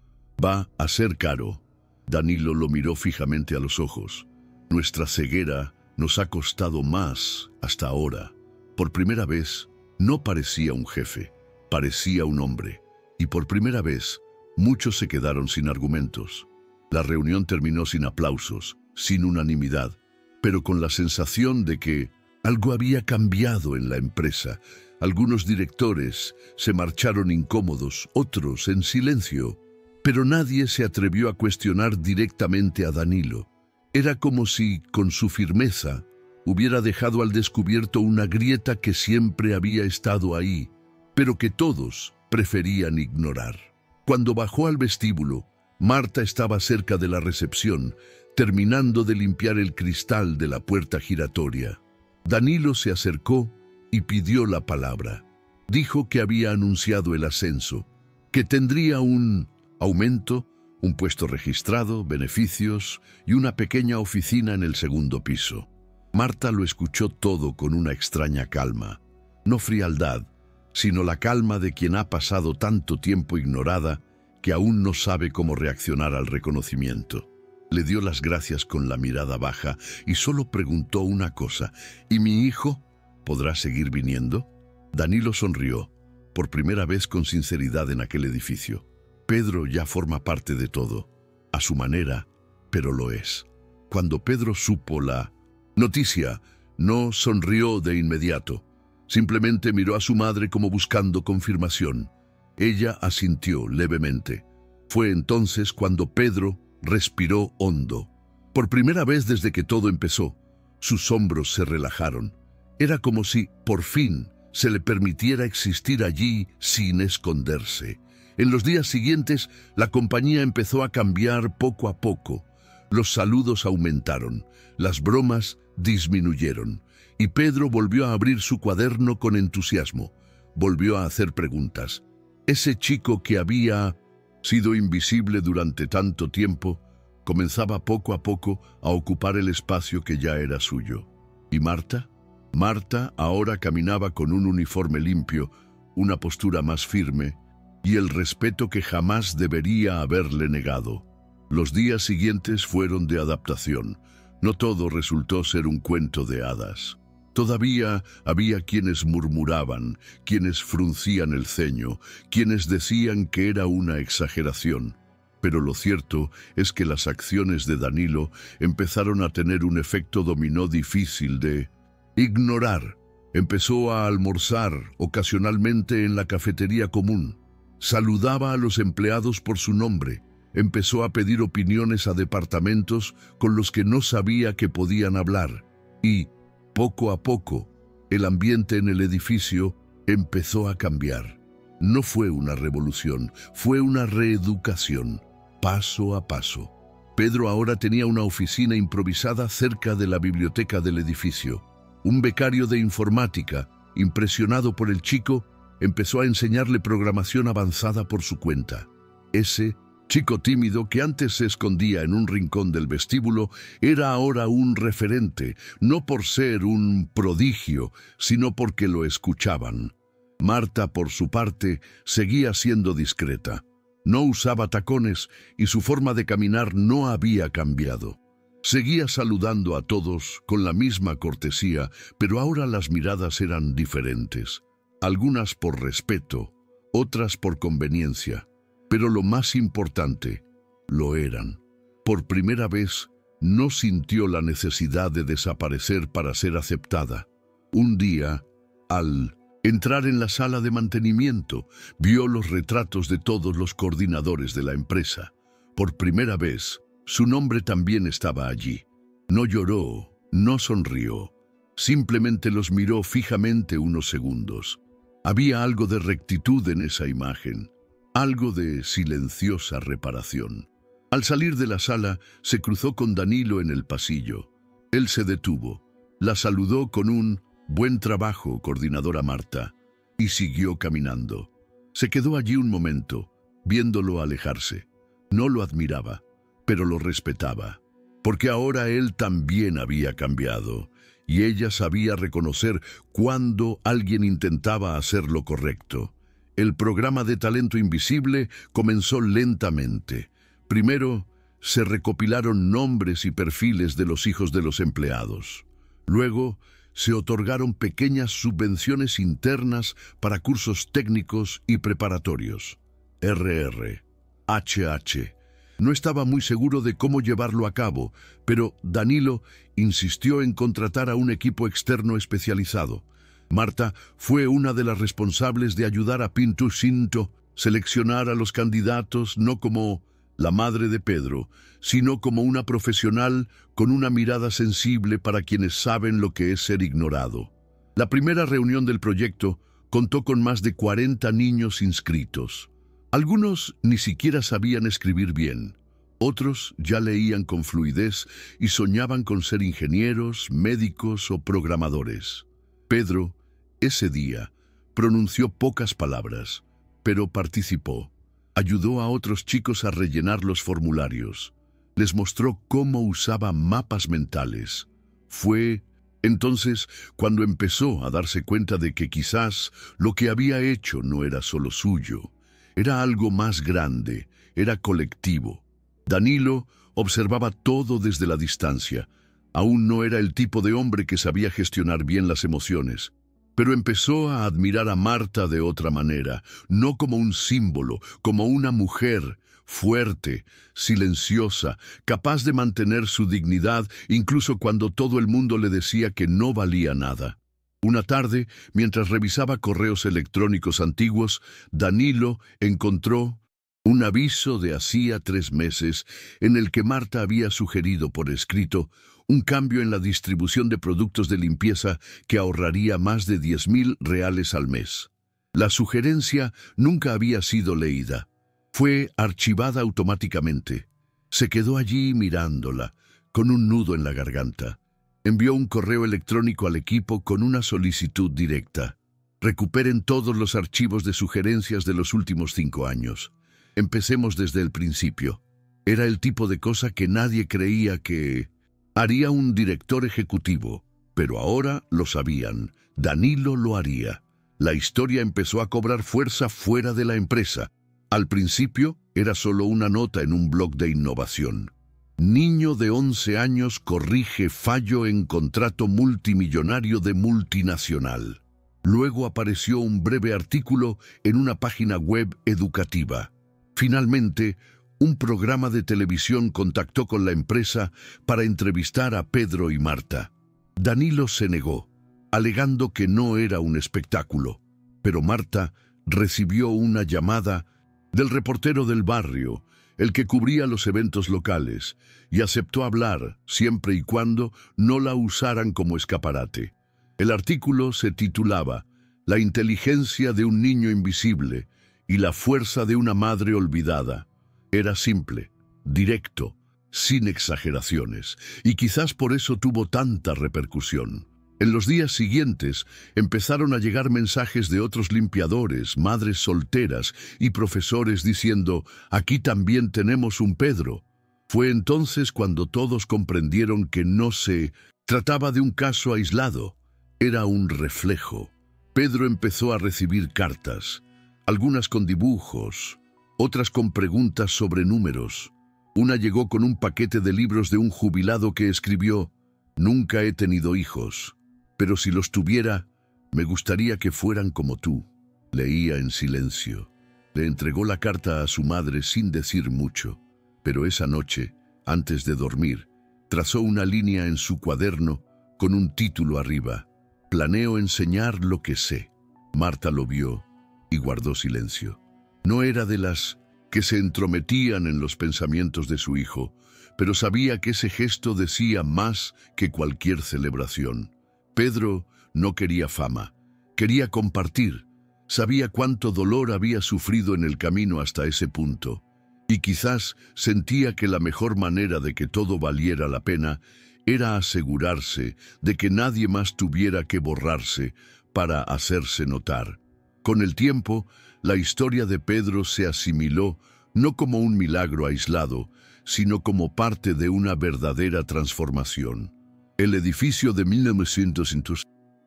va a ser caro. Danilo lo miró fijamente a los ojos. Nuestra ceguera nos ha costado más hasta ahora. Por primera vez, no parecía un jefe, parecía un hombre. Y por primera vez, muchos se quedaron sin argumentos. La reunión terminó sin aplausos, sin unanimidad, pero con la sensación de que algo había cambiado en la empresa. Algunos directores se marcharon incómodos, otros en silencio. Pero nadie se atrevió a cuestionar directamente a Danilo. Era como si, con su firmeza, hubiera dejado al descubierto una grieta que siempre había estado ahí, pero que todos preferían ignorar. Cuando bajó al vestíbulo, Marta estaba cerca de la recepción, terminando de limpiar el cristal de la puerta giratoria. Danilo se acercó y pidió la palabra. Dijo que había anunciado el ascenso, que tendría un aumento, un puesto registrado, beneficios y una pequeña oficina en el segundo piso. Marta lo escuchó todo con una extraña calma, no frialdad, sino la calma de quien ha pasado tanto tiempo ignorada que aún no sabe cómo reaccionar al reconocimiento. Le dio las gracias con la mirada baja y solo preguntó una cosa: ¿y mi hijo podrá seguir viniendo? Danilo sonrió, por primera vez con sinceridad en aquel edificio. Pedro ya forma parte de todo, a su manera, pero lo es. Cuando Pedro supo la noticia, no sonrió de inmediato. Simplemente miró a su madre como buscando confirmación. Ella asintió levemente. Fue entonces cuando Pedro respiró hondo. Por primera vez desde que todo empezó, sus hombros se relajaron. Era como si, por fin, se le permitiera existir allí sin esconderse. En los días siguientes, la compañía empezó a cambiar poco a poco. Los saludos aumentaron, las bromas disminuyeron, y Pedro volvió a abrir su cuaderno con entusiasmo. Volvió a hacer preguntas. Ese chico que había sido invisible durante tanto tiempo, comenzaba poco a poco a ocupar el espacio que ya era suyo. ¿Y Marta? Marta ahora caminaba con un uniforme limpio, una postura más firme y el respeto que jamás debería haberle negado. Los días siguientes fueron de adaptación. No todo resultó ser un cuento de hadas. Todavía había quienes murmuraban, quienes fruncían el ceño, quienes decían que era una exageración. Pero lo cierto es que las acciones de Danilo empezaron a tener un efecto dominó difícil de ignorar. Empezó a almorzar ocasionalmente en la cafetería común. Saludaba a los empleados por su nombre. Empezó a pedir opiniones a departamentos con los que no sabía que podían hablar. Y, poco a poco, el ambiente en el edificio empezó a cambiar. No fue una revolución, fue una reeducación, paso a paso. Pedro ahora tenía una oficina improvisada cerca de la biblioteca del edificio. Un becario de informática, impresionado por el chico, empezó a enseñarle programación avanzada por su cuenta. Ese chico tímido que antes se escondía en un rincón del vestíbulo era ahora un referente, no por ser un prodigio, sino porque lo escuchaban. Marta, por su parte, seguía siendo discreta. No usaba tacones y su forma de caminar no había cambiado. Seguía saludando a todos con la misma cortesía, pero ahora las miradas eran diferentes. Algunas por respeto, otras por conveniencia. Pero lo más importante, lo eran. Por primera vez, no sintió la necesidad de desaparecer para ser aceptada. Un día, al entrar en la sala de mantenimiento, vio los retratos de todos los coordinadores de la empresa. Por primera vez, su nombre también estaba allí. No lloró, no sonrió. Simplemente los miró fijamente unos segundos. Había algo de rectitud en esa imagen. Algo de silenciosa reparación. Al salir de la sala, se cruzó con Danilo en el pasillo. Él se detuvo, la saludó con un «Buen trabajo, coordinadora Marta», y siguió caminando. Se quedó allí un momento, viéndolo alejarse. No lo admiraba, pero lo respetaba, porque ahora él también había cambiado, y ella sabía reconocer cuando alguien intentaba hacer lo correcto. El programa de talento invisible comenzó lentamente. Primero, se recopilaron nombres y perfiles de los hijos de los empleados. Luego, se otorgaron pequeñas subvenciones internas para cursos técnicos y preparatorios. RR, HH. No estaba muy seguro de cómo llevarlo a cabo, pero Danilo insistió en contratar a un equipo externo especializado. Marta fue una de las responsables de ayudar a Pinto Cinto seleccionar a los candidatos no como la madre de Pedro, sino como una profesional con una mirada sensible para quienes saben lo que es ser ignorado. La primera reunión del proyecto contó con más de 40 niños inscritos. Algunos ni siquiera sabían escribir bien, Otros ya leían con fluidez y soñaban con ser ingenieros, médicos o programadores. Pedro, ese día, pronunció pocas palabras, pero participó. Ayudó a otros chicos a rellenar los formularios. Les mostró cómo usaba mapas mentales. Fue entonces cuando empezó a darse cuenta de que quizás lo que había hecho no era solo suyo. Era algo más grande, era colectivo. Danilo observaba todo desde la distancia. Aún no era el tipo de hombre que sabía gestionar bien las emociones, pero empezó a admirar a Marta de otra manera, no como un símbolo, como una mujer fuerte, silenciosa, capaz de mantener su dignidad incluso cuando todo el mundo le decía que no valía nada. Una tarde, mientras revisaba correos electrónicos antiguos, Danilo encontró un aviso de hacía 3 meses en el que Marta había sugerido por escrito un cambio en la distribución de productos de limpieza que ahorraría más de 10.000 reales al mes. La sugerencia nunca había sido leída. Fue archivada automáticamente. Se quedó allí mirándola, con un nudo en la garganta. Envió un correo electrónico al equipo con una solicitud directa. Recuperen todos los archivos de sugerencias de los últimos 5 años. Empecemos desde el principio. Era el tipo de cosa que nadie creía que haría un director ejecutivo, pero ahora lo sabían. Danilo lo haría. La historia empezó a cobrar fuerza fuera de la empresa. Al principio era solo una nota en un blog de innovación. Niño de 11 años corrige fallo en contrato multimillonario de multinacional. Luego apareció un breve artículo en una página web educativa. Finalmente, un programa de televisión contactó con la empresa para entrevistar a Pedro y Marta. Danilo se negó, alegando que no era un espectáculo, pero Marta recibió una llamada del reportero del barrio, el que cubría los eventos locales, y aceptó hablar siempre y cuando no la usaran como escaparate. El artículo se titulaba «La inteligencia de un niño invisible y la fuerza de una madre olvidada». Era simple, directo, sin exageraciones, y quizás por eso tuvo tanta repercusión. En los días siguientes empezaron a llegar mensajes de otros limpiadores, madres solteras y profesores diciendo «Aquí también tenemos un Pedro». Fue entonces cuando todos comprendieron que no se trataba de un caso aislado, era un reflejo. Pedro empezó a recibir cartas, algunas con dibujos, otras con preguntas sobre números. Una llegó con un paquete de libros de un jubilado que escribió «Nunca he tenido hijos, pero si los tuviera, me gustaría que fueran como tú». Leía en silencio. Le entregó la carta a su madre sin decir mucho, pero esa noche, antes de dormir, trazó una línea en su cuaderno con un título arriba: «Planeo enseñar lo que sé». Marta lo vio y guardó silencio. No era de las que se entrometían en los pensamientos de su hijo, pero sabía que ese gesto decía más que cualquier celebración. Pedro no quería fama, quería compartir. Sabía cuánto dolor había sufrido en el camino hasta ese punto, y quizás sentía que la mejor manera de que todo valiera la pena era asegurarse de que nadie más tuviera que borrarse para hacerse notar. Con el tiempo, la historia de Pedro se asimiló no como un milagro aislado, sino como parte de una verdadera transformación. El edificio de 1900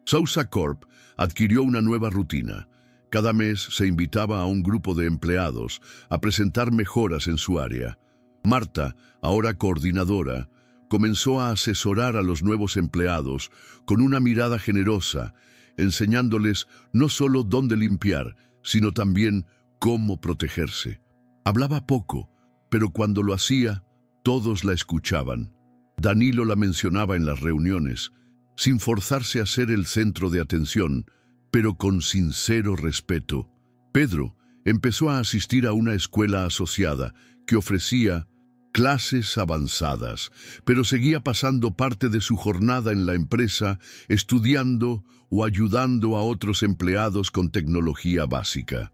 Sousa Corp adquirió una nueva rutina. Cada mes se invitaba a un grupo de empleados a presentar mejoras en su área. Marta, ahora coordinadora, comenzó a asesorar a los nuevos empleados con una mirada generosa, enseñándoles no solo dónde limpiar, sino también cómo protegerse. Hablaba poco, pero cuando lo hacía, todos la escuchaban. Danilo la mencionaba en las reuniones, sin forzarse a ser el centro de atención, pero con sincero respeto. Pedro empezó a asistir a una escuela asociada que ofrecía clases avanzadas, pero seguía pasando parte de su jornada en la empresa estudiando o ayudando a otros empleados con tecnología básica.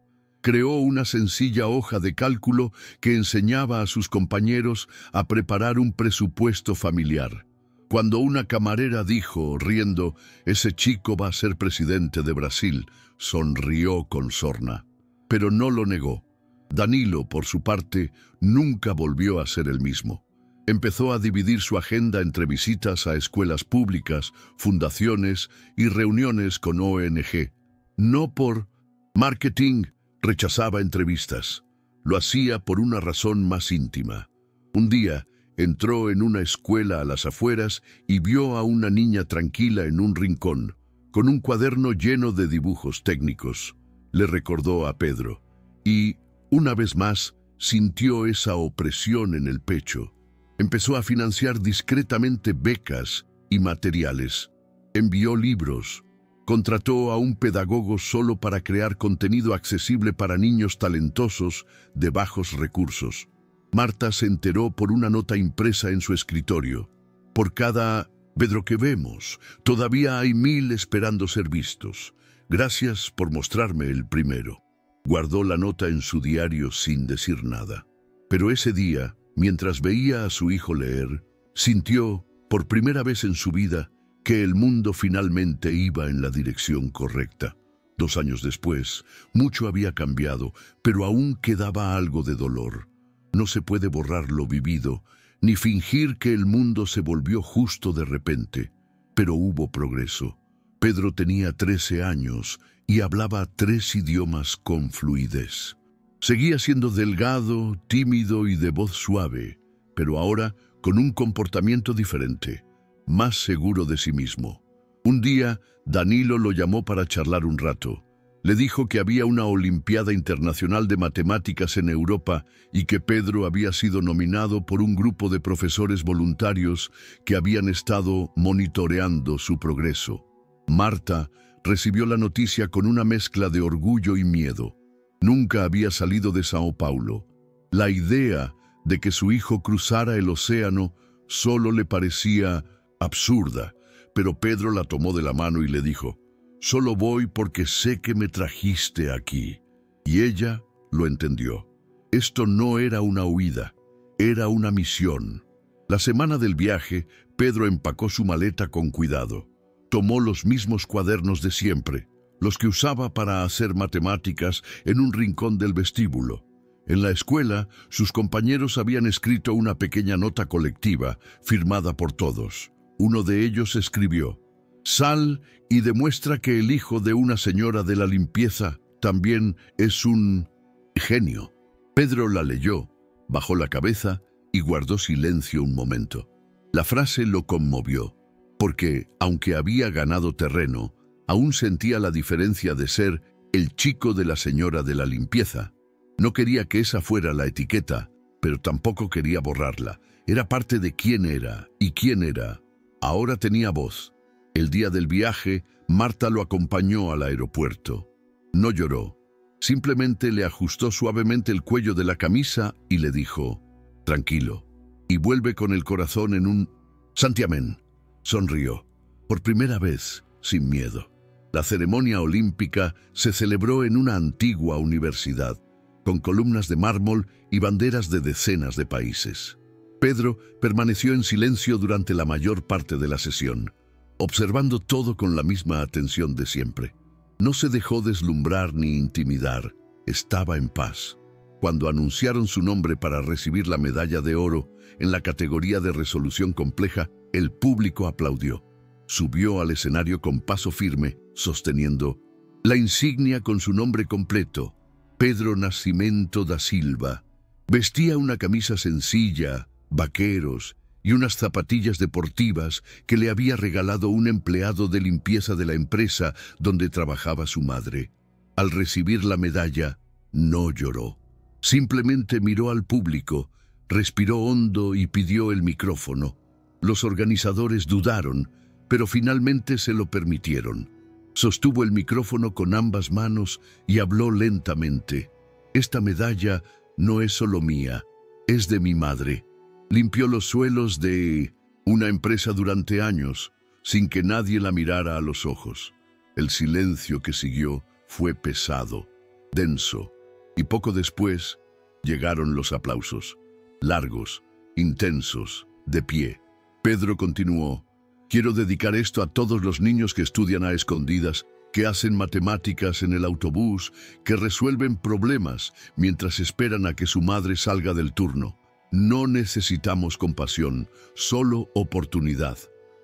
Creó una sencilla hoja de cálculo que enseñaba a sus compañeros a preparar un presupuesto familiar. Cuando una camarera dijo, riendo, «Ese chico va a ser presidente de Brasil», sonrió con sorna. Pero no lo negó. Danilo, por su parte, nunca volvió a ser el mismo. Empezó a dividir su agenda entre visitas a escuelas públicas, fundaciones y reuniones con ONG. No por marketing, rechazaba entrevistas. Lo hacía por una razón más íntima. Un día, entró en una escuela a las afueras y vio a una niña tranquila en un rincón, con un cuaderno lleno de dibujos técnicos. Le recordó a Pedro, y, una vez más, sintió esa opresión en el pecho. Empezó a financiar discretamente becas y materiales. Envió libros. Contrató a un pedagogo solo para crear contenido accesible para niños talentosos de bajos recursos. Marta se enteró por una nota impresa en su escritorio. Por cada Pedro que vemos, todavía hay 1000 esperando ser vistos. Gracias por mostrarme el primero. Guardó la nota en su diario sin decir nada. Pero ese día, mientras veía a su hijo leer, sintió, por primera vez en su vida, que el mundo finalmente iba en la dirección correcta. 2 años después, mucho había cambiado, pero aún quedaba algo de dolor. No se puede borrar lo vivido, ni fingir que el mundo se volvió justo de repente. Pero hubo progreso. Pedro tenía 13 años y hablaba 3 idiomas con fluidez. Seguía siendo delgado, tímido y de voz suave, pero ahora con un comportamiento diferente, más seguro de sí mismo. Un día, Danilo lo llamó para charlar un rato. Le dijo que había una Olimpiada Internacional de Matemáticas en Europa y que Pedro había sido nominado por un grupo de profesores voluntarios que habían estado monitoreando su progreso. Marta recibió la noticia con una mezcla de orgullo y miedo. Nunca había salido de Sao Paulo. La idea de que su hijo cruzara el océano solo le parecía absurda, pero Pedro la tomó de la mano y le dijo, «Solo voy porque sé que me trajiste aquí». Y ella lo entendió. Esto no era una huida, era una misión. La semana del viaje, Pedro empacó su maleta con cuidado. Tomó los mismos cuadernos de siempre, los que usaba para hacer matemáticas, en un rincón del vestíbulo. En la escuela, sus compañeros habían escrito una pequeña nota colectiva, firmada por todos. Uno de ellos escribió, «Sal y demuestra que el hijo de una señora de la limpieza también es un genio». Pedro la leyó, bajó la cabeza y guardó silencio un momento. La frase lo conmovió, porque, aunque había ganado terreno, aún sentía la diferencia de ser el chico de la señora de la limpieza. No quería que esa fuera la etiqueta, pero tampoco quería borrarla. Era parte de quién era y quién era. Ahora tenía voz. El día del viaje, Marta lo acompañó al aeropuerto. No lloró. Simplemente le ajustó suavemente el cuello de la camisa y le dijo, «Tranquilo, y vuelve con el corazón en un santiamén». Sonrió. Por primera vez, sin miedo. La ceremonia olímpica se celebró en una antigua universidad, con columnas de mármol y banderas de decenas de países. Pedro permaneció en silencio durante la mayor parte de la sesión, observando todo con la misma atención de siempre. No se dejó deslumbrar ni intimidar, estaba en paz. Cuando anunciaron su nombre para recibir la medalla de oro en la categoría de resolución compleja, el público aplaudió. Subió al escenario con paso firme, sosteniendo la insignia con su nombre completo, Pedro Nascimento da Silva. Vestía una camisa sencilla, vaqueros y unas zapatillas deportivas que le había regalado un empleado de limpieza de la empresa donde trabajaba su madre. Al recibir la medalla, no lloró. Simplemente miró al público, respiró hondo y pidió el micrófono. Los organizadores dudaron, pero finalmente se lo permitieron. Sostuvo el micrófono con ambas manos y habló lentamente. «Esta medalla no es solo mía, es de mi madre. Limpió los suelos de una empresa durante años, sin que nadie la mirara a los ojos». El silencio que siguió fue pesado, denso. Y poco después llegaron los aplausos, largos, intensos, de pie. Pedro continuó: quiero dedicar esto a todos los niños que estudian a escondidas, que hacen matemáticas en el autobús, que resuelven problemas mientras esperan a que su madre salga del turno. No necesitamos compasión, solo oportunidad.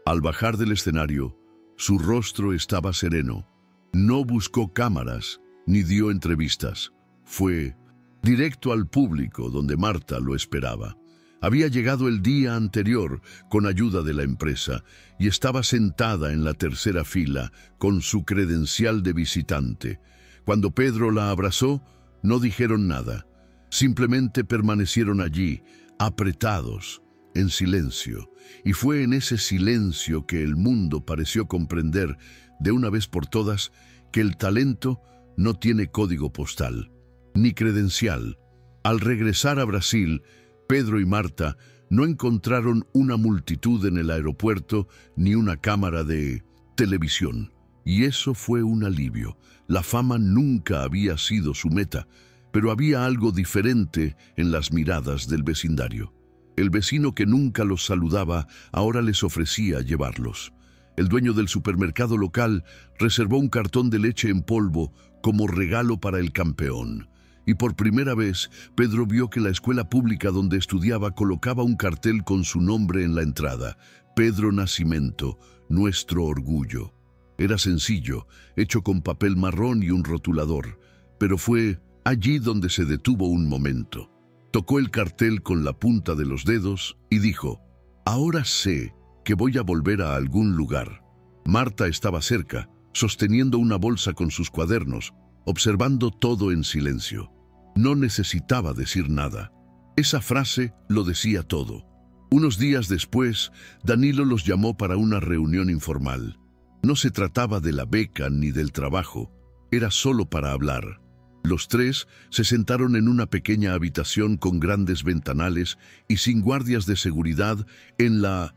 Al bajar del escenario, su rostro estaba sereno. No buscó cámaras, ni dio entrevistas. Fue directo al público donde Marta lo esperaba. Había llegado el día anterior con ayuda de la empresa y estaba sentada en la tercera fila con su credencial de visitante. Cuando Pedro la abrazó, no dijeron nada. Simplemente permanecieron allí, apretados, en silencio. Y fue en ese silencio que el mundo pareció comprender, de una vez por todas, que el talento no tiene código postal, ni credencial. Al regresar a Brasil, Pedro y Marta no encontraron una multitud en el aeropuerto ni una cámara de televisión. Y eso fue un alivio. La fama nunca había sido su meta, pero había algo diferente en las miradas del vecindario. El vecino que nunca los saludaba ahora les ofrecía llevarlos. El dueño del supermercado local reservó un cartón de leche en polvo como regalo para el campeón. Y por primera vez, Pedro vio que la escuela pública donde estudiaba colocaba un cartel con su nombre en la entrada: Pedro Nascimento, nuestro orgullo. Era sencillo, hecho con papel marrón y un rotulador, pero fue allí donde se detuvo un momento. Tocó el cartel con la punta de los dedos y dijo: ahora sé que voy a volver a algún lugar. Marta estaba cerca, sosteniendo una bolsa con sus cuadernos, observando todo en silencio. No necesitaba decir nada. Esa frase lo decía todo. Unos días después, Danilo los llamó para una reunión informal. No se trataba de la beca ni del trabajo, era solo para hablar. Los tres se sentaron en una pequeña habitación con grandes ventanales y sin guardias de seguridad en la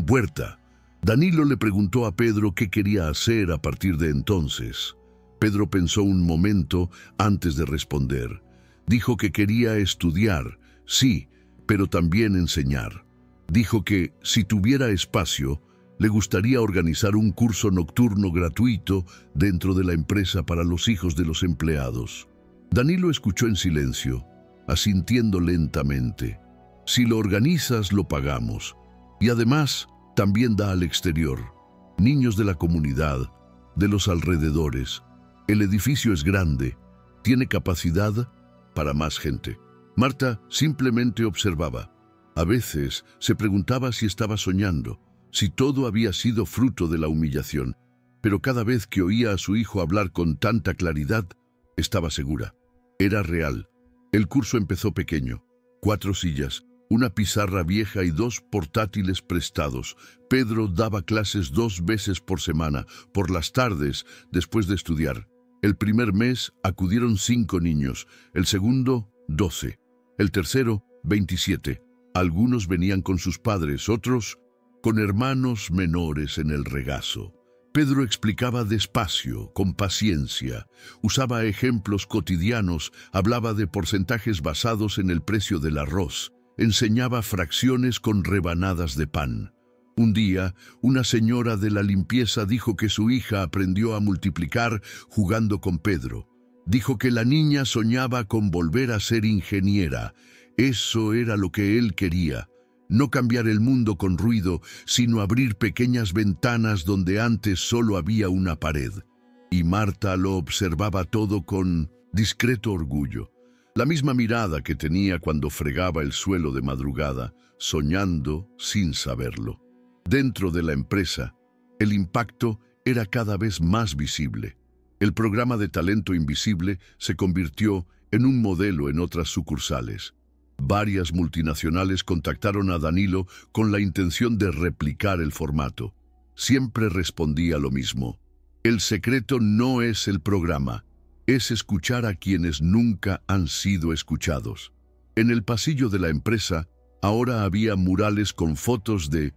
puerta. Danilo le preguntó a Pedro qué quería hacer a partir de entonces. Pedro pensó un momento antes de responder. Dijo que quería estudiar, sí, pero también enseñar. Dijo que, si tuviera espacio, le gustaría organizar un curso nocturno gratuito dentro de la empresa para los hijos de los empleados. Danilo escuchó en silencio, asintiendo lentamente. Si lo organizas, lo pagamos. Y además, también da al exterior. Niños de la comunidad, de los alrededores. El edificio es grande, tiene capacidad para más gente. Marta simplemente observaba. A veces se preguntaba si estaba soñando, si todo había sido fruto de la humillación, pero cada vez que oía a su hijo hablar con tanta claridad, estaba segura. Era real. El curso empezó pequeño. 4 sillas, una pizarra vieja y 2 portátiles prestados. Pedro daba clases 2 veces por semana, por las tardes, después de estudiar. El primer mes acudieron 5 niños, el segundo 12, el tercero 27. Algunos venían con sus padres, otros con hermanos menores en el regazo. Pedro explicaba despacio, con paciencia, usaba ejemplos cotidianos, hablaba de porcentajes basados en el precio del arroz, enseñaba fracciones con rebanadas de pan. Un día, una señora de la limpieza dijo que su hija aprendió a multiplicar jugando con Pedro. Dijo que la niña soñaba con volver a ser ingeniera. Eso era lo que él quería. No cambiar el mundo con ruido, sino abrir pequeñas ventanas donde antes solo había una pared. Y Marta lo observaba todo con discreto orgullo. La misma mirada que tenía cuando fregaba el suelo de madrugada, soñando sin saberlo. Dentro de la empresa, el impacto era cada vez más visible. El programa de talento invisible se convirtió en un modelo en otras sucursales. Varias multinacionales contactaron a Danilo con la intención de replicar el formato. Siempre respondía lo mismo: el secreto no es el programa, es escuchar a quienes nunca han sido escuchados. En el pasillo de la empresa, ahora había murales con fotos de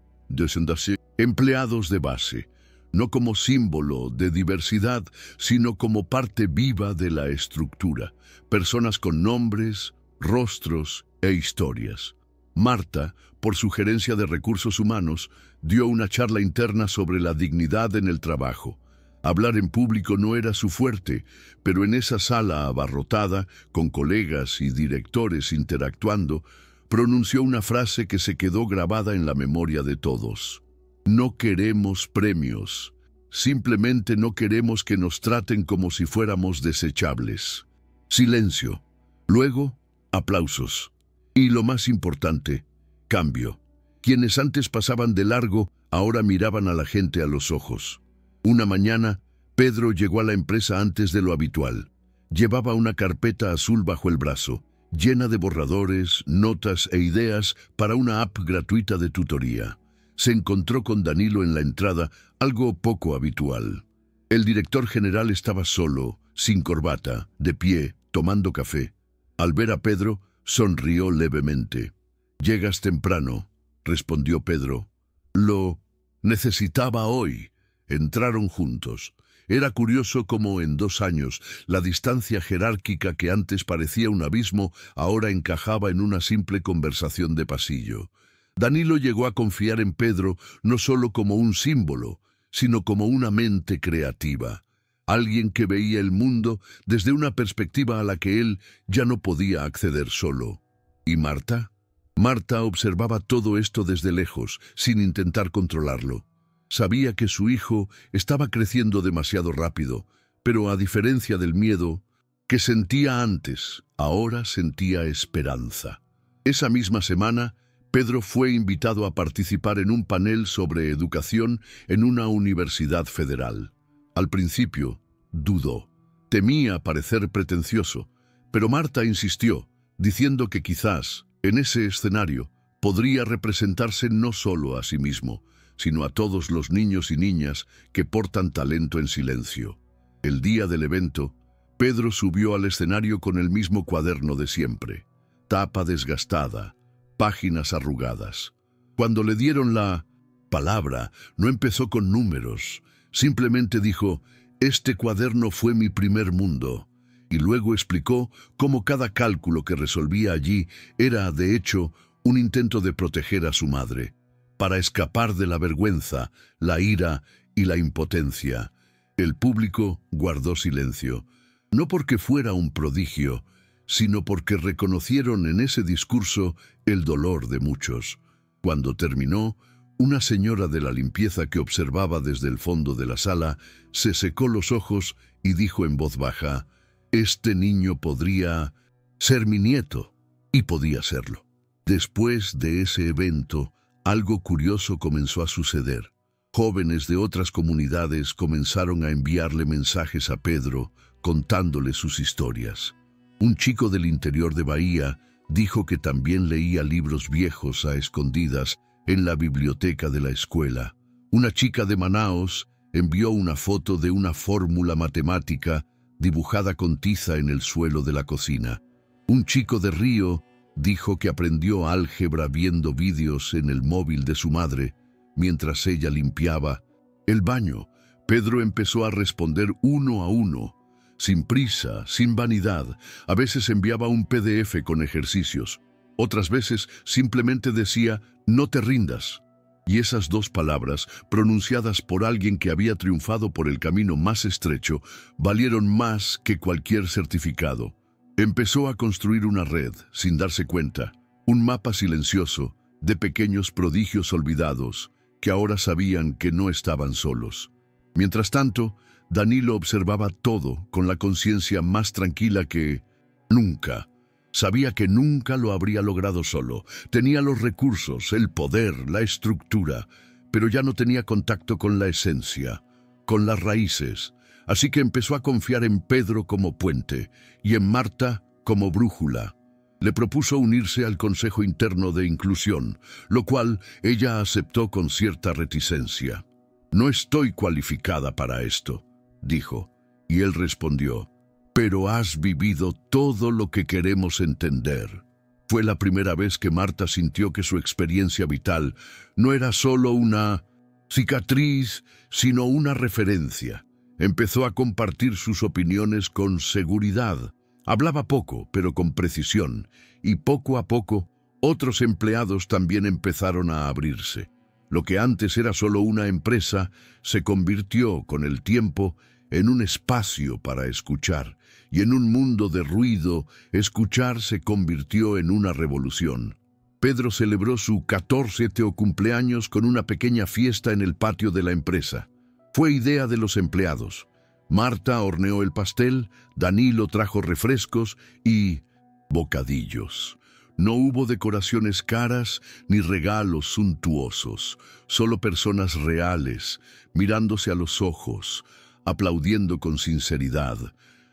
empleados de base, no como símbolo de diversidad, sino como parte viva de la estructura, personas con nombres, rostros e historias. Marta, por sugerencia de Recursos Humanos, dio una charla interna sobre la dignidad en el trabajo. Hablar en público no era su fuerte, pero en esa sala abarrotada, con colegas y directores interactuando, pronunció una frase que se quedó grabada en la memoria de todos. No queremos premios, simplemente no queremos que nos traten como si fuéramos desechables. Silencio. Luego, aplausos. Y lo más importante, cambio. Quienes antes pasaban de largo, ahora miraban a la gente a los ojos. Una mañana, Pedro llegó a la empresa antes de lo habitual. Llevaba una carpeta azul bajo el brazo, llena de borradores, notas e ideas para una app gratuita de tutoría. Se encontró con Danilo en la entrada, algo poco habitual. El director general estaba solo, sin corbata, de pie, tomando café. Al ver a Pedro, sonrió levemente. «Llegas temprano», respondió Pedro. «Lo necesitaba hoy». Entraron juntos. Era curioso cómo en 2 años la distancia jerárquica que antes parecía un abismo ahora encajaba en una simple conversación de pasillo. Danilo llegó a confiar en Pedro no solo como un símbolo, sino como una mente creativa. Alguien que veía el mundo desde una perspectiva a la que él ya no podía acceder solo. ¿Y Marta? Marta observaba todo esto desde lejos, sin intentar controlarlo. Sabía que su hijo estaba creciendo demasiado rápido, pero a diferencia del miedo que sentía antes, ahora sentía esperanza. Esa misma semana, Pedro fue invitado a participar en un panel sobre educación en una universidad federal. Al principio, dudó. Temía parecer pretencioso, pero Marta insistió, diciendo que quizás, en ese escenario, podría representarse no solo a sí mismo, sino a todos los niños y niñas que portan talento en silencio. El día del evento, Pedro subió al escenario con el mismo cuaderno de siempre, tapa desgastada, páginas arrugadas. Cuando le dieron la palabra, no empezó con números, simplemente dijo: «Este cuaderno fue mi primer mundo», y luego explicó cómo cada cálculo que resolvía allí era, de hecho, un intento de proteger a su madre, para escapar de la vergüenza, la ira y la impotencia. El público guardó silencio, no porque fuera un prodigio, sino porque reconocieron en ese discurso el dolor de muchos. Cuando terminó, una señora de la limpieza que observaba desde el fondo de la sala se secó los ojos y dijo en voz baja: «Este niño podría ser mi nieto», y podía serlo. Después de ese evento, algo curioso comenzó a suceder. Jóvenes de otras comunidades comenzaron a enviarle mensajes a Pedro, contándole sus historias. Un chico del interior de Bahía dijo que también leía libros viejos a escondidas en la biblioteca de la escuela. Una chica de Manaos envió una foto de una fórmula matemática dibujada con tiza en el suelo de la cocina. Un chico de Río dijo que aprendió álgebra viendo vídeos en el móvil de su madre mientras ella limpiaba el baño. Pedro empezó a responder uno a uno, sin prisa, sin vanidad. A veces enviaba un PDF con ejercicios. Otras veces simplemente decía: «No te rindas». Y esas 2 palabras, pronunciadas por alguien que había triunfado por el camino más estrecho, valieron más que cualquier certificado. Empezó a construir una red, sin darse cuenta, un mapa silencioso de pequeños prodigios olvidados que ahora sabían que no estaban solos. Mientras tanto, Danilo observaba todo con la conciencia más tranquila que nunca. Sabía que nunca lo habría logrado solo. Tenía los recursos, el poder, la estructura, pero ya no tenía contacto con la esencia, con las raíces. Así que empezó a confiar en Pedro como puente y en Marta como brújula. Le propuso unirse al Consejo Interno de Inclusión, lo cual ella aceptó con cierta reticencia. «No estoy cualificada para esto», dijo, y él respondió: «Pero has vivido todo lo que queremos entender». Fue la primera vez que Marta sintió que su experiencia vital no era solo una cicatriz, sino una referencia. Empezó a compartir sus opiniones con seguridad. Hablaba poco, pero con precisión, y poco a poco otros empleados también empezaron a abrirse. Lo que antes era solo una empresa se convirtió, con el tiempo, en un espacio para escuchar, y en un mundo de ruido, escuchar se convirtió en una revolución. Pedro celebró su 14º cumpleaños con una pequeña fiesta en el patio de la empresa. Fue idea de los empleados. Marta horneó el pastel, Danilo trajo refrescos y bocadillos. No hubo decoraciones caras ni regalos suntuosos, solo personas reales, mirándose a los ojos, aplaudiendo con sinceridad.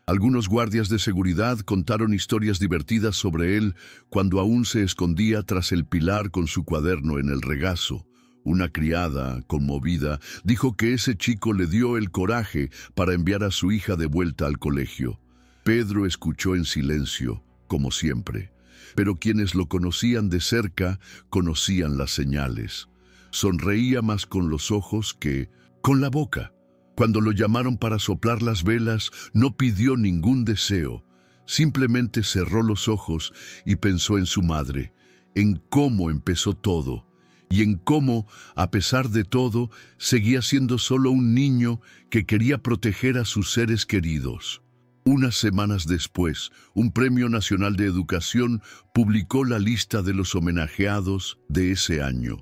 Algunos guardias de seguridad contaron historias divertidas sobre él cuando aún se escondía tras el pilar con su cuaderno en el regazo. Una criada, conmovida, dijo que ese chico le dio el coraje para enviar a su hija de vuelta al colegio. Pedro escuchó en silencio, como siempre, pero quienes lo conocían de cerca conocían las señales. Sonreía más con los ojos que con la boca. Cuando lo llamaron para soplar las velas, no pidió ningún deseo. Simplemente cerró los ojos y pensó en su madre, en cómo empezó todo, y en cómo, a pesar de todo, seguía siendo solo un niño que quería proteger a sus seres queridos. Unas semanas después, un Premio Nacional de Educación publicó la lista de los homenajeados de ese año.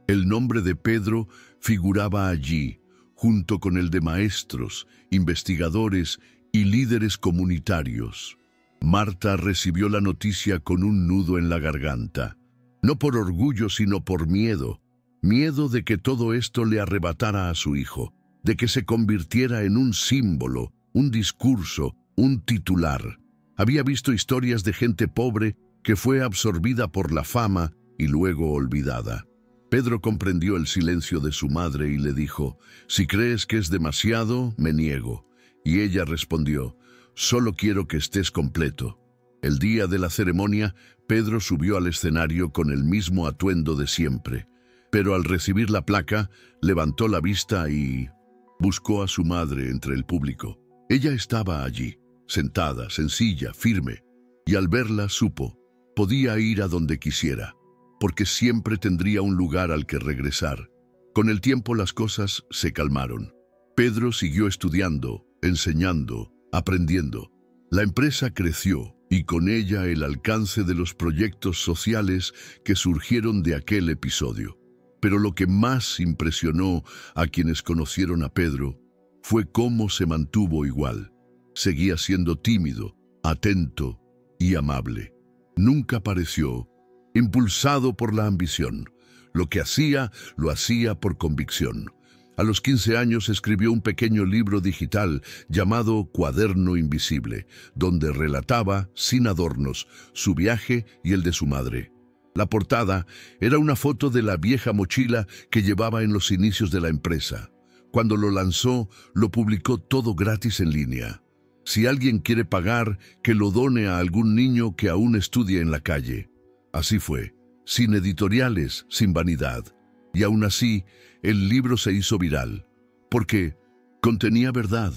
El nombre de Pedro figuraba allí, junto con el de maestros, investigadores y líderes comunitarios. Marta recibió la noticia con un nudo en la garganta. No por orgullo, sino por miedo. Miedo de que todo esto le arrebatara a su hijo, de que se convirtiera en un símbolo, un discurso, un titular. Había visto historias de gente pobre que fue absorbida por la fama y luego olvidada. Pedro comprendió el silencio de su madre y le dijo, «Si crees que es demasiado, me niego». Y ella respondió, «Solo quiero que estés completo». El día de la ceremonia, Pedro subió al escenario con el mismo atuendo de siempre. Pero al recibir la placa, levantó la vista y buscó a su madre entre el público. Ella estaba allí, sentada, sencilla, firme, y al verla supo, podía ir a donde quisiera, porque siempre tendría un lugar al que regresar. Con el tiempo las cosas se calmaron. Pedro siguió estudiando, enseñando, aprendiendo. La empresa creció y con ella el alcance de los proyectos sociales que surgieron de aquel episodio. Pero lo que más impresionó a quienes conocieron a Pedro fue cómo se mantuvo igual. Seguía siendo tímido, atento y amable. Nunca pareció impulsado por la ambición. Lo que hacía, lo hacía por convicción. A los 15 años escribió un pequeño libro digital llamado Cuaderno Invisible, donde relataba, sin adornos, su viaje y el de su madre. La portada era una foto de la vieja mochila que llevaba en los inicios de la empresa. Cuando lo lanzó, lo publicó todo gratis en línea. Si alguien quiere pagar, que lo done a algún niño que aún estudia en la calle. Así fue, sin editoriales, sin vanidad. Y aún así, el libro se hizo viral, porque contenía verdad.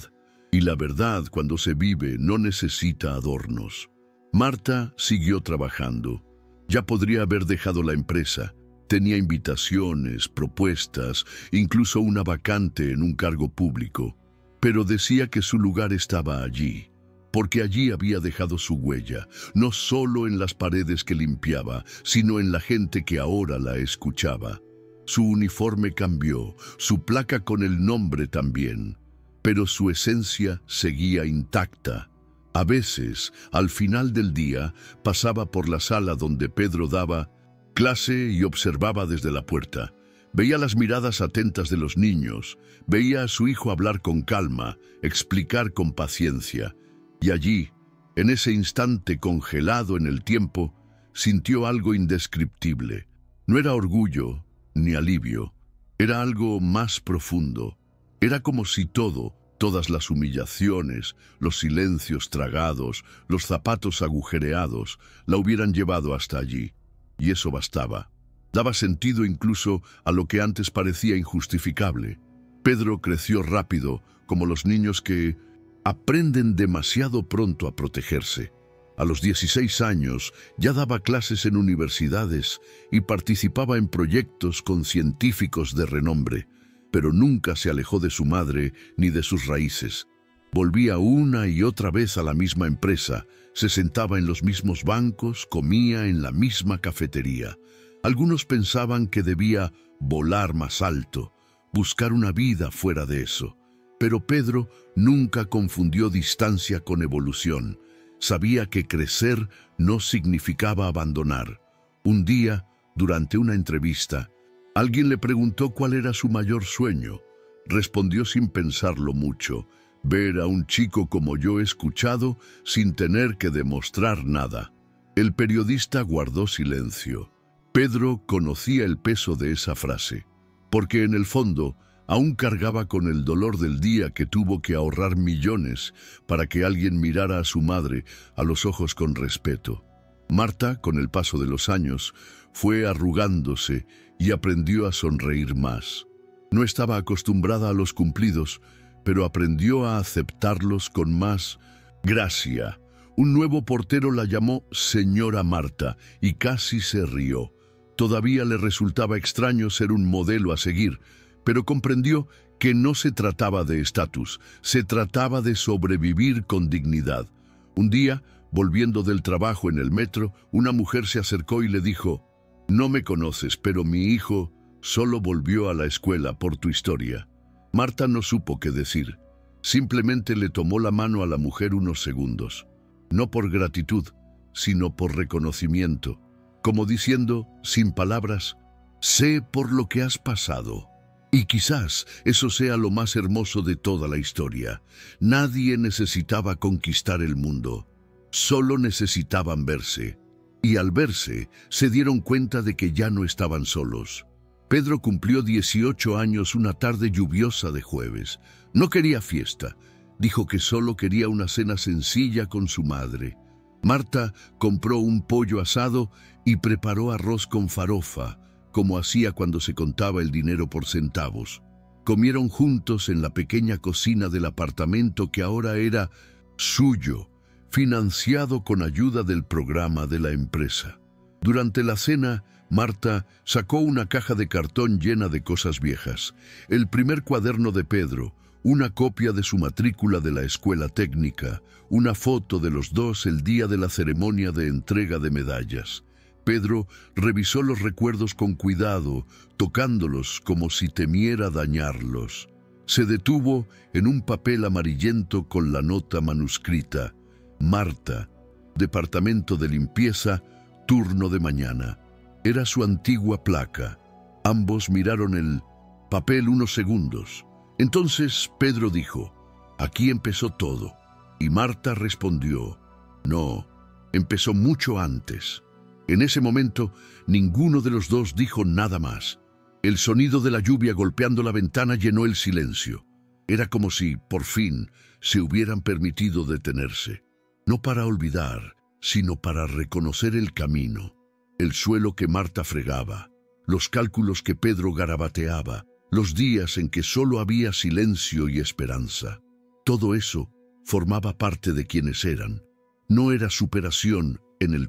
Y la verdad, cuando se vive, no necesita adornos. Marta siguió trabajando. Ya podría haber dejado la empresa. Tenía invitaciones, propuestas, incluso una vacante en un cargo público. Pero decía que su lugar estaba allí, porque allí había dejado su huella, no solo en las paredes que limpiaba, sino en la gente que ahora la escuchaba. Su uniforme cambió, su placa con el nombre también, pero su esencia seguía intacta. A veces, al final del día, pasaba por la sala donde Pedro daba clase y observaba desde la puerta. Veía las miradas atentas de los niños, veía a su hijo hablar con calma, explicar con paciencia. Y allí, en ese instante congelado en el tiempo, sintió algo indescriptible. No era orgullo ni alivio, era algo más profundo. Era como si todas las humillaciones, los silencios tragados, los zapatos agujereados, la hubieran llevado hasta allí. Y eso bastaba. Daba sentido incluso a lo que antes parecía injustificable. Pedro creció rápido, como los niños que aprenden demasiado pronto a protegerse. A los 16 años ya daba clases en universidades y participaba en proyectos con científicos de renombre, pero nunca se alejó de su madre ni de sus raíces. Volvía una y otra vez a la misma empresa, se sentaba en los mismos bancos, comía en la misma cafetería. Algunos pensaban que debía volar más alto, buscar una vida fuera de eso. Pero Pedro nunca confundió distancia con evolución. Sabía que crecer no significaba abandonar. Un día, durante una entrevista, alguien le preguntó cuál era su mayor sueño. Respondió sin pensarlo mucho: ver a un chico como yo escuchado sin tener que demostrar nada. El periodista guardó silencio. Pedro conocía el peso de esa frase, porque en el fondo aún cargaba con el dolor del día que tuvo que ahorrar millones para que alguien mirara a su madre a los ojos con respeto. Marta, con el paso de los años, fue arrugándose y aprendió a sonreír más. No estaba acostumbrada a los cumplidos, pero aprendió a aceptarlos con más gracia. Un nuevo portero la llamó señora Marta y casi se rió. Todavía le resultaba extraño ser un modelo a seguir, pero comprendió que no se trataba de estatus, se trataba de sobrevivir con dignidad. Un día, volviendo del trabajo en el metro, una mujer se acercó y le dijo: «No me conoces, pero mi hijo solo volvió a la escuela por tu historia». Marta no supo qué decir. Simplemente le tomó la mano a la mujer unos segundos. No por gratitud, sino por reconocimiento. Como diciendo, sin palabras: «Sé por lo que has pasado». Y quizás eso sea lo más hermoso de toda la historia. Nadie necesitaba conquistar el mundo. Solo necesitaban verse. Y al verse, se dieron cuenta de que ya no estaban solos. Pedro cumplió 18 años una tarde lluviosa de jueves. No quería fiesta. Dijo que solo quería una cena sencilla con su madre. Marta compró un pollo asado y preparó arroz con farofa, como hacía cuando se contaba el dinero por centavos. Comieron juntos en la pequeña cocina del apartamento que ahora era suyo, financiado con ayuda del programa de la empresa. Durante la cena, Marta sacó una caja de cartón llena de cosas viejas, el primer cuaderno de Pedro, una copia de su matrícula de la escuela técnica, una foto de los dos el día de la ceremonia de entrega de medallas. Pedro revisó los recuerdos con cuidado, tocándolos como si temiera dañarlos. Se detuvo en un papel amarillento con la nota manuscrita: Marta, departamento de limpieza, turno de mañana. Era su antigua placa. Ambos miraron el papel unos segundos. Entonces Pedro dijo: «Aquí empezó todo». Y Marta respondió: «No, empezó mucho antes». En ese momento, ninguno de los dos dijo nada más. El sonido de la lluvia golpeando la ventana llenó el silencio. Era como si, por fin, se hubieran permitido detenerse. No para olvidar, sino para reconocer el camino, el suelo que Marta fregaba, los cálculos que Pedro garabateaba, los días en que solo había silencio y esperanza. Todo eso formaba parte de quienes eran. No era superación en el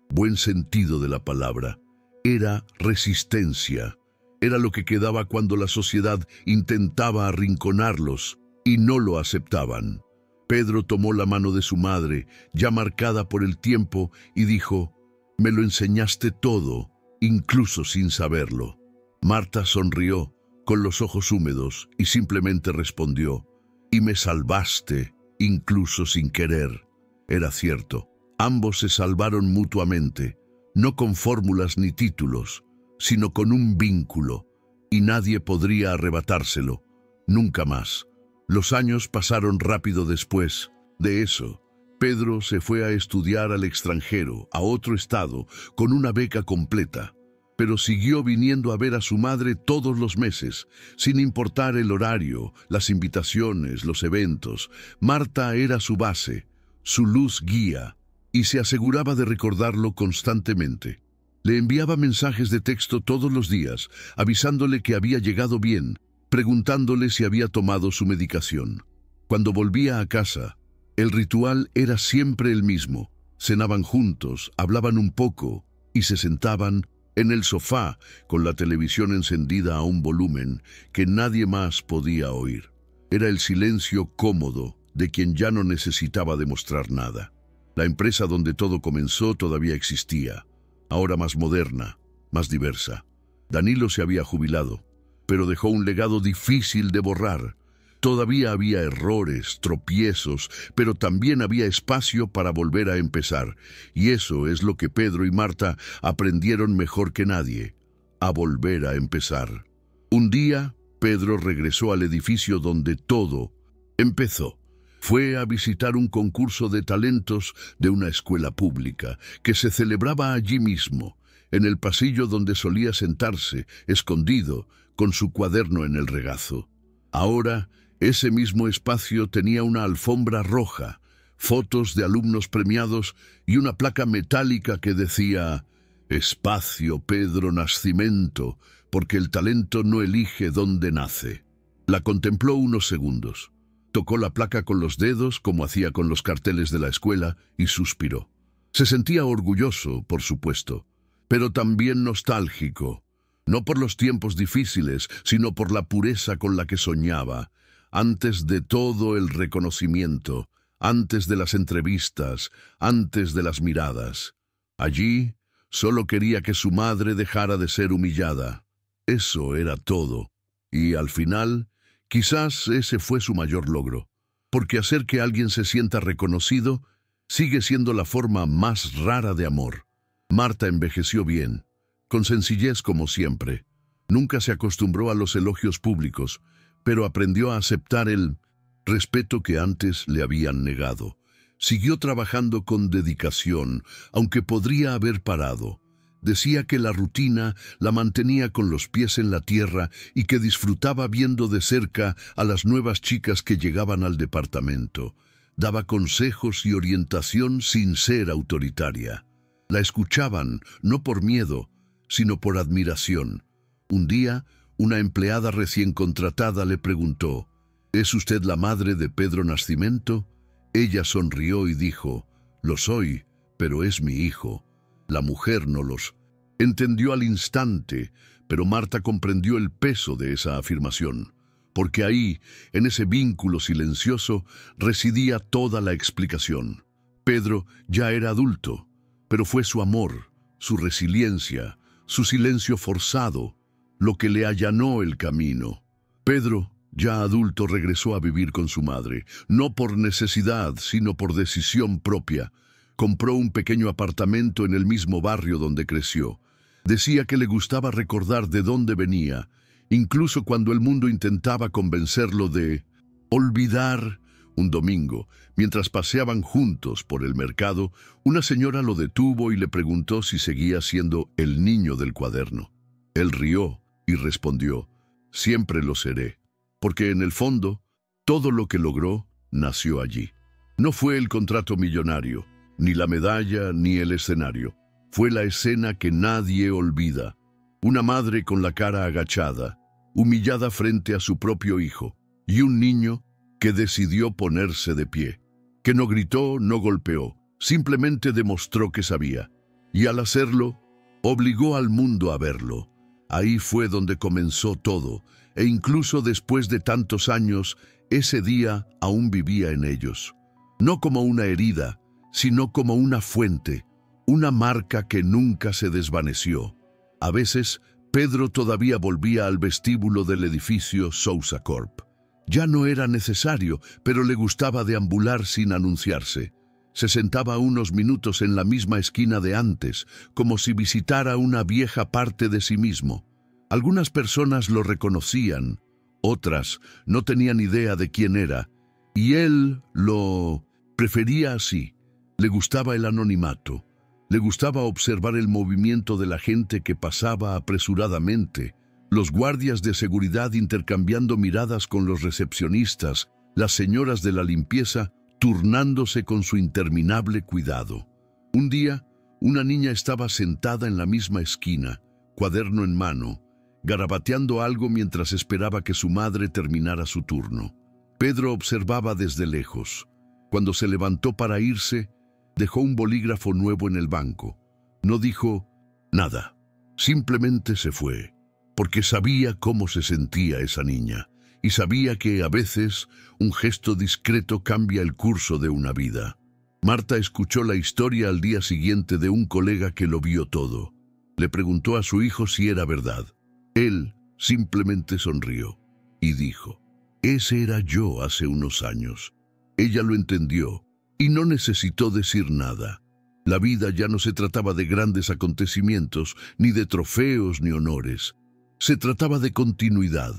buen sentido de la palabra, era resistencia. Era lo que quedaba cuando la sociedad intentaba arrinconarlos y no lo aceptaban. Pedro tomó la mano de su madre, ya marcada por el tiempo, y dijo: «Me lo enseñaste todo, incluso sin saberlo». Marta sonrió, con los ojos húmedos, y simplemente respondió: «Y me salvaste, incluso sin querer». Era cierto. Ambos se salvaron mutuamente, no con fórmulas ni títulos, sino con un vínculo, y nadie podría arrebatárselo, nunca más. Los años pasaron rápido después de eso. Pedro se fue a estudiar al extranjero, a otro estado, con una beca completa, pero siguió viniendo a ver a su madre todos los meses, sin importar el horario, las invitaciones, los eventos. Marta era su base, su luz guía, y se aseguraba de recordarlo constantemente. Le enviaba mensajes de texto todos los días, avisándole que había llegado bien, preguntándole si había tomado su medicación. Cuando volvía a casa, el ritual era siempre el mismo. Cenaban juntos, hablaban un poco y se sentaban en el sofá con la televisión encendida a un volumen que nadie más podía oír. Era el silencio cómodo de quien ya no necesitaba demostrar nada. La empresa donde todo comenzó todavía existía, ahora más moderna, más diversa. Danilo se había jubilado, pero dejó un legado difícil de borrar. Todavía había errores, tropiezos, pero también había espacio para volver a empezar. Y eso es lo que Pedro y Marta aprendieron mejor que nadie, a volver a empezar. Un día, Pedro regresó al edificio donde todo empezó. Fue a visitar un concurso de talentos de una escuela pública que se celebraba allí mismo, en el pasillo donde solía sentarse, escondido, con su cuaderno en el regazo. Ahora, ese mismo espacio tenía una alfombra roja, fotos de alumnos premiados y una placa metálica que decía «Espacio Pedro Nascimento, porque el talento no elige dónde nace». La contempló unos segundos. Tocó la placa con los dedos, como hacía con los carteles de la escuela, y suspiró. Se sentía orgulloso, por supuesto, pero también nostálgico, no por los tiempos difíciles, sino por la pureza con la que soñaba, antes de todo el reconocimiento, antes de las entrevistas, antes de las miradas. Allí solo quería que su madre dejara de ser humillada. Eso era todo. Y al final, quizás ese fue su mayor logro, porque hacer que alguien se sienta reconocido sigue siendo la forma más rara de amor. Marta envejeció bien, con sencillez como siempre. Nunca se acostumbró a los elogios públicos, pero aprendió a aceptar el respeto que antes le habían negado. Siguió trabajando con dedicación, aunque podría haber parado. Decía que la rutina la mantenía con los pies en la tierra y que disfrutaba viendo de cerca a las nuevas chicas que llegaban al departamento. Daba consejos y orientación sin ser autoritaria. La escuchaban, no por miedo, sino por admiración. Un día, una empleada recién contratada le preguntó, ¿es usted la madre de Pedro Nascimento? Ella sonrió y dijo, lo soy, pero es mi hijo. La mujer no los entendió al instante, pero Marta comprendió el peso de esa afirmación, porque ahí, en ese vínculo silencioso, residía toda la explicación. Pedro ya era adulto, pero fue su amor, su resiliencia, su silencio forzado, lo que le allanó el camino. Pedro, ya adulto, regresó a vivir con su madre, no por necesidad, sino por decisión propia. Compró un pequeño apartamento en el mismo barrio donde creció. Decía que le gustaba recordar de dónde venía, incluso cuando el mundo intentaba convencerlo de olvidar. Un domingo, mientras paseaban juntos por el mercado, una señora lo detuvo y le preguntó si seguía siendo el niño del cuaderno. Él rió y respondió, siempre lo seré, porque en el fondo, todo lo que logró nació allí. No fue el contrato millonario, ni la medalla, ni el escenario. Fue la escena que nadie olvida. Una madre con la cara agachada, humillada frente a su propio hijo, y un niño que decidió ponerse de pie, que no gritó, no golpeó, simplemente demostró que sabía. Y al hacerlo, obligó al mundo a verlo. Ahí fue donde comenzó todo, e incluso después de tantos años, ese día aún vivía en ellos. No como una herida, sino como una fuente, una marca que nunca se desvaneció. A veces, Pedro todavía volvía al vestíbulo del edificio Sousa Corp. Ya no era necesario, pero le gustaba deambular sin anunciarse. Se sentaba unos minutos en la misma esquina de antes, como si visitara una vieja parte de sí mismo. Algunas personas lo reconocían, otras no tenían idea de quién era, y él lo prefería así. Le gustaba el anonimato, le gustaba observar el movimiento de la gente que pasaba apresuradamente, los guardias de seguridad intercambiando miradas con los recepcionistas, las señoras de la limpieza turnándose con su interminable cuidado. Un día, Una niña estaba sentada en la misma esquina, cuaderno en mano, garabateando algo mientras esperaba que su madre terminara su turno. Pedro observaba desde lejos. Cuando se levantó para irse, dejó un bolígrafo nuevo en el banco. No dijo nada, simplemente se fue, porque sabía cómo se sentía esa niña, y sabía que a veces un gesto discreto cambia el curso de una vida. Marta escuchó la historia al día siguiente de un colega que lo vio todo. Le preguntó a su hijo si era verdad. Él simplemente sonrió y dijo: «Ese era yo hace unos años». Ella lo entendió y no necesitó decir nada. La vida ya no se trataba de grandes acontecimientos, ni de trofeos ni honores. Se trataba de continuidad,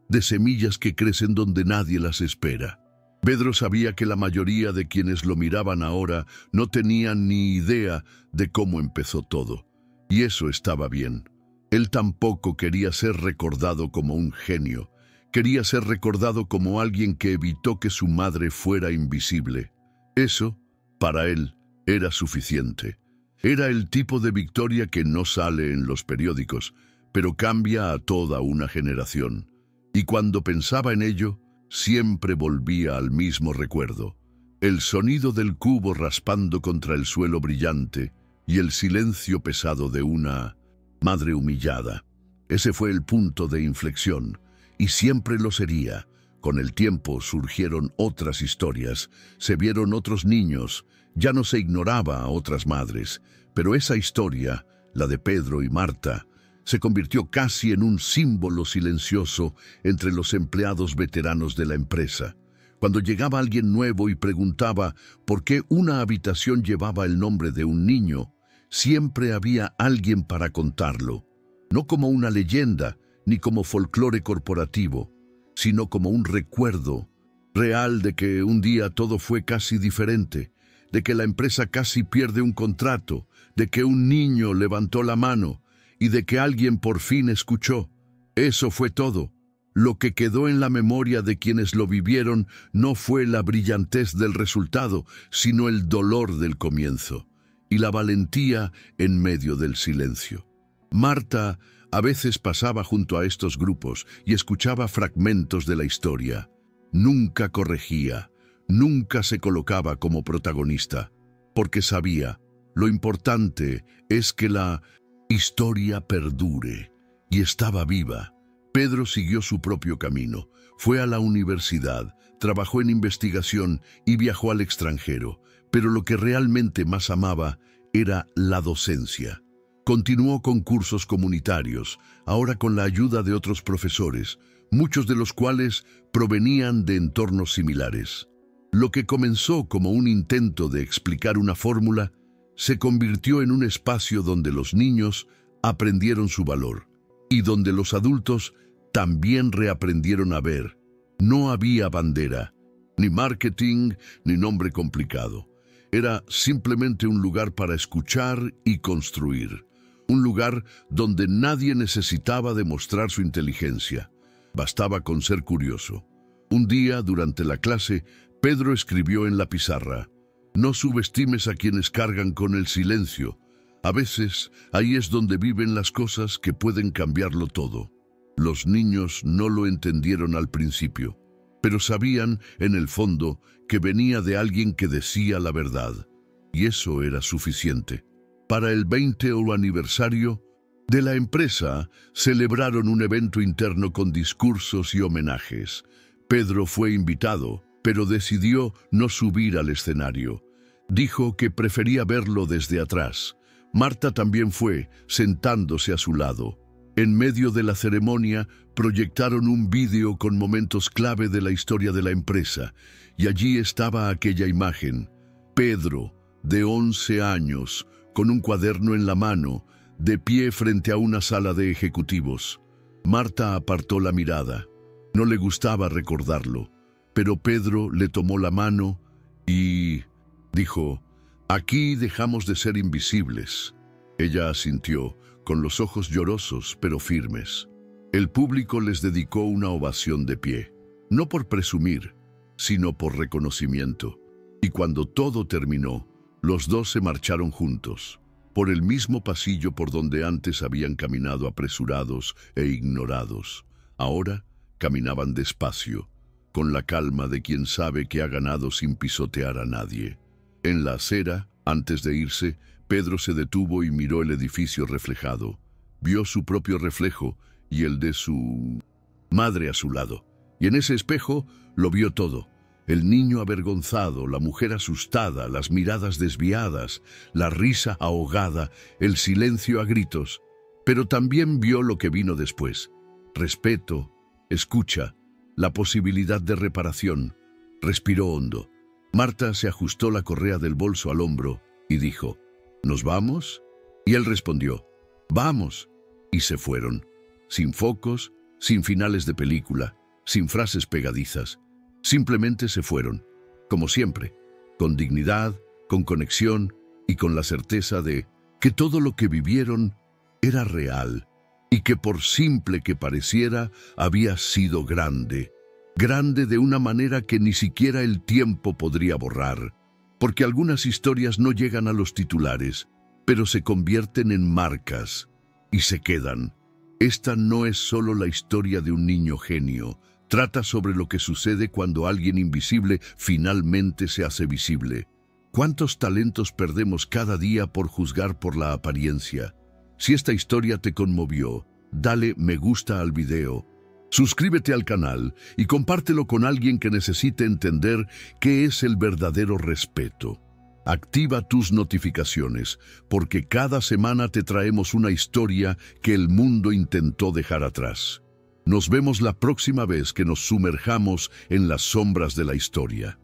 de semillas que crecen donde nadie las espera. Pedro sabía que la mayoría de quienes lo miraban ahora no tenían ni idea de cómo empezó todo. Y eso estaba bien. Él tampoco quería ser recordado como un genio. Quería ser recordado como alguien que evitó que su madre fuera invisible. Eso, para él, era suficiente. Era el tipo de victoria que no sale en los periódicos, pero cambia a toda una generación. Y cuando pensaba en ello, siempre volvía al mismo recuerdo: el sonido del cubo raspando contra el suelo brillante y el silencio pesado de una madre humillada. Ese fue el punto de inflexión, y siempre lo sería. Con el tiempo surgieron otras historias, se vieron otros niños, ya no se ignoraba a otras madres, pero esa historia, la de Pedro y Marta, se convirtió casi en un símbolo silencioso entre los empleados veteranos de la empresa. Cuando llegaba alguien nuevo y preguntaba por qué una habitación llevaba el nombre de un niño, siempre había alguien para contarlo, no como una leyenda ni como folclore corporativo, sino como un recuerdo real de que un día todo fue casi diferente, de que la empresa casi pierde un contrato, de que un niño levantó la mano y de que alguien por fin escuchó. Eso fue todo. Lo que quedó en la memoria de quienes lo vivieron no fue la brillantez del resultado, sino el dolor del comienzo y la valentía en medio del silencio. Marta a veces pasaba junto a estos grupos y escuchaba fragmentos de la historia. Nunca corregía, nunca se colocaba como protagonista, porque sabía, lo importante es que la historia perdure, y estaba viva. Pedro siguió su propio camino, fue a la universidad, trabajó en investigación y viajó al extranjero, pero lo que realmente más amaba era la docencia. Continuó con cursos comunitarios, ahora con la ayuda de otros profesores, muchos de los cuales provenían de entornos similares. Lo que comenzó como un intento de explicar una fórmula, se convirtió en un espacio donde los niños aprendieron su valor y donde los adultos también reaprendieron a ver. No había bandera, ni marketing, ni nombre complicado. Era simplemente un lugar para escuchar y construir. Un lugar donde nadie necesitaba demostrar su inteligencia. Bastaba con ser curioso. Un día, durante la clase, Pedro escribió en la pizarra: «No subestimes a quienes cargan con el silencio. A veces, ahí es donde viven las cosas que pueden cambiarlo todo». Los niños no lo entendieron al principio, pero sabían, en el fondo, que venía de alguien que decía la verdad, y eso era suficiente. Para el 20º aniversario de la empresa, celebraron un evento interno con discursos y homenajes. Pedro fue invitado, pero decidió no subir al escenario. Dijo que prefería verlo desde atrás. Marta también fue, sentándose a su lado. En medio de la ceremonia, proyectaron un vídeo con momentos clave de la historia de la empresa, y allí estaba aquella imagen: Pedro, de 11 años, con un cuaderno en la mano, de pie frente a una sala de ejecutivos. Marta apartó la mirada. No le gustaba recordarlo, pero Pedro le tomó la mano y dijo: «Aquí dejamos de ser invisibles». Ella asintió, con los ojos llorosos pero firmes. El público les dedicó una ovación de pie, no por presumir, sino por reconocimiento. Y cuando todo terminó, los dos se marcharon juntos. por el mismo pasillo por donde antes habían caminado apresurados e ignorados. Ahora caminaban despacio, con la calma de quien sabe que ha ganado sin pisotear a nadie. En la acera, antes de irse, Pedro se detuvo y miró el edificio reflejado. Vio su propio reflejo y el de su madre a su lado. Y en ese espejo lo vio todo. El niño avergonzado, la mujer asustada, las miradas desviadas, la risa ahogada, el silencio a gritos. Pero también vio lo que vino después. Respeto, escucha, la posibilidad de reparación. Respiró hondo. Marta se ajustó la correa del bolso al hombro y dijo, ¿nos vamos? Y él respondió, vamos. Y se fueron, sin focos, sin finales de película, sin frases pegadizas. Simplemente se fueron, como siempre, con dignidad, con conexión y con la certeza de que todo lo que vivieron era real y que por simple que pareciera había sido grande. Grande de una manera que ni siquiera el tiempo podría borrar, porque algunas historias no llegan a los titulares, pero se convierten en marcas y se quedan. Esta no es solo la historia de un niño genio, trata sobre lo que sucede cuando alguien invisible finalmente se hace visible. ¿Cuántos talentos perdemos cada día por juzgar por la apariencia? Si esta historia te conmovió, dale me gusta al video, suscríbete al canal y compártelo con alguien que necesite entender qué es el verdadero respeto. Activa tus notificaciones, porque cada semana te traemos una historia que el mundo intentó dejar atrás. Nos vemos la próxima vez que nos sumerjamos en las sombras de la historia.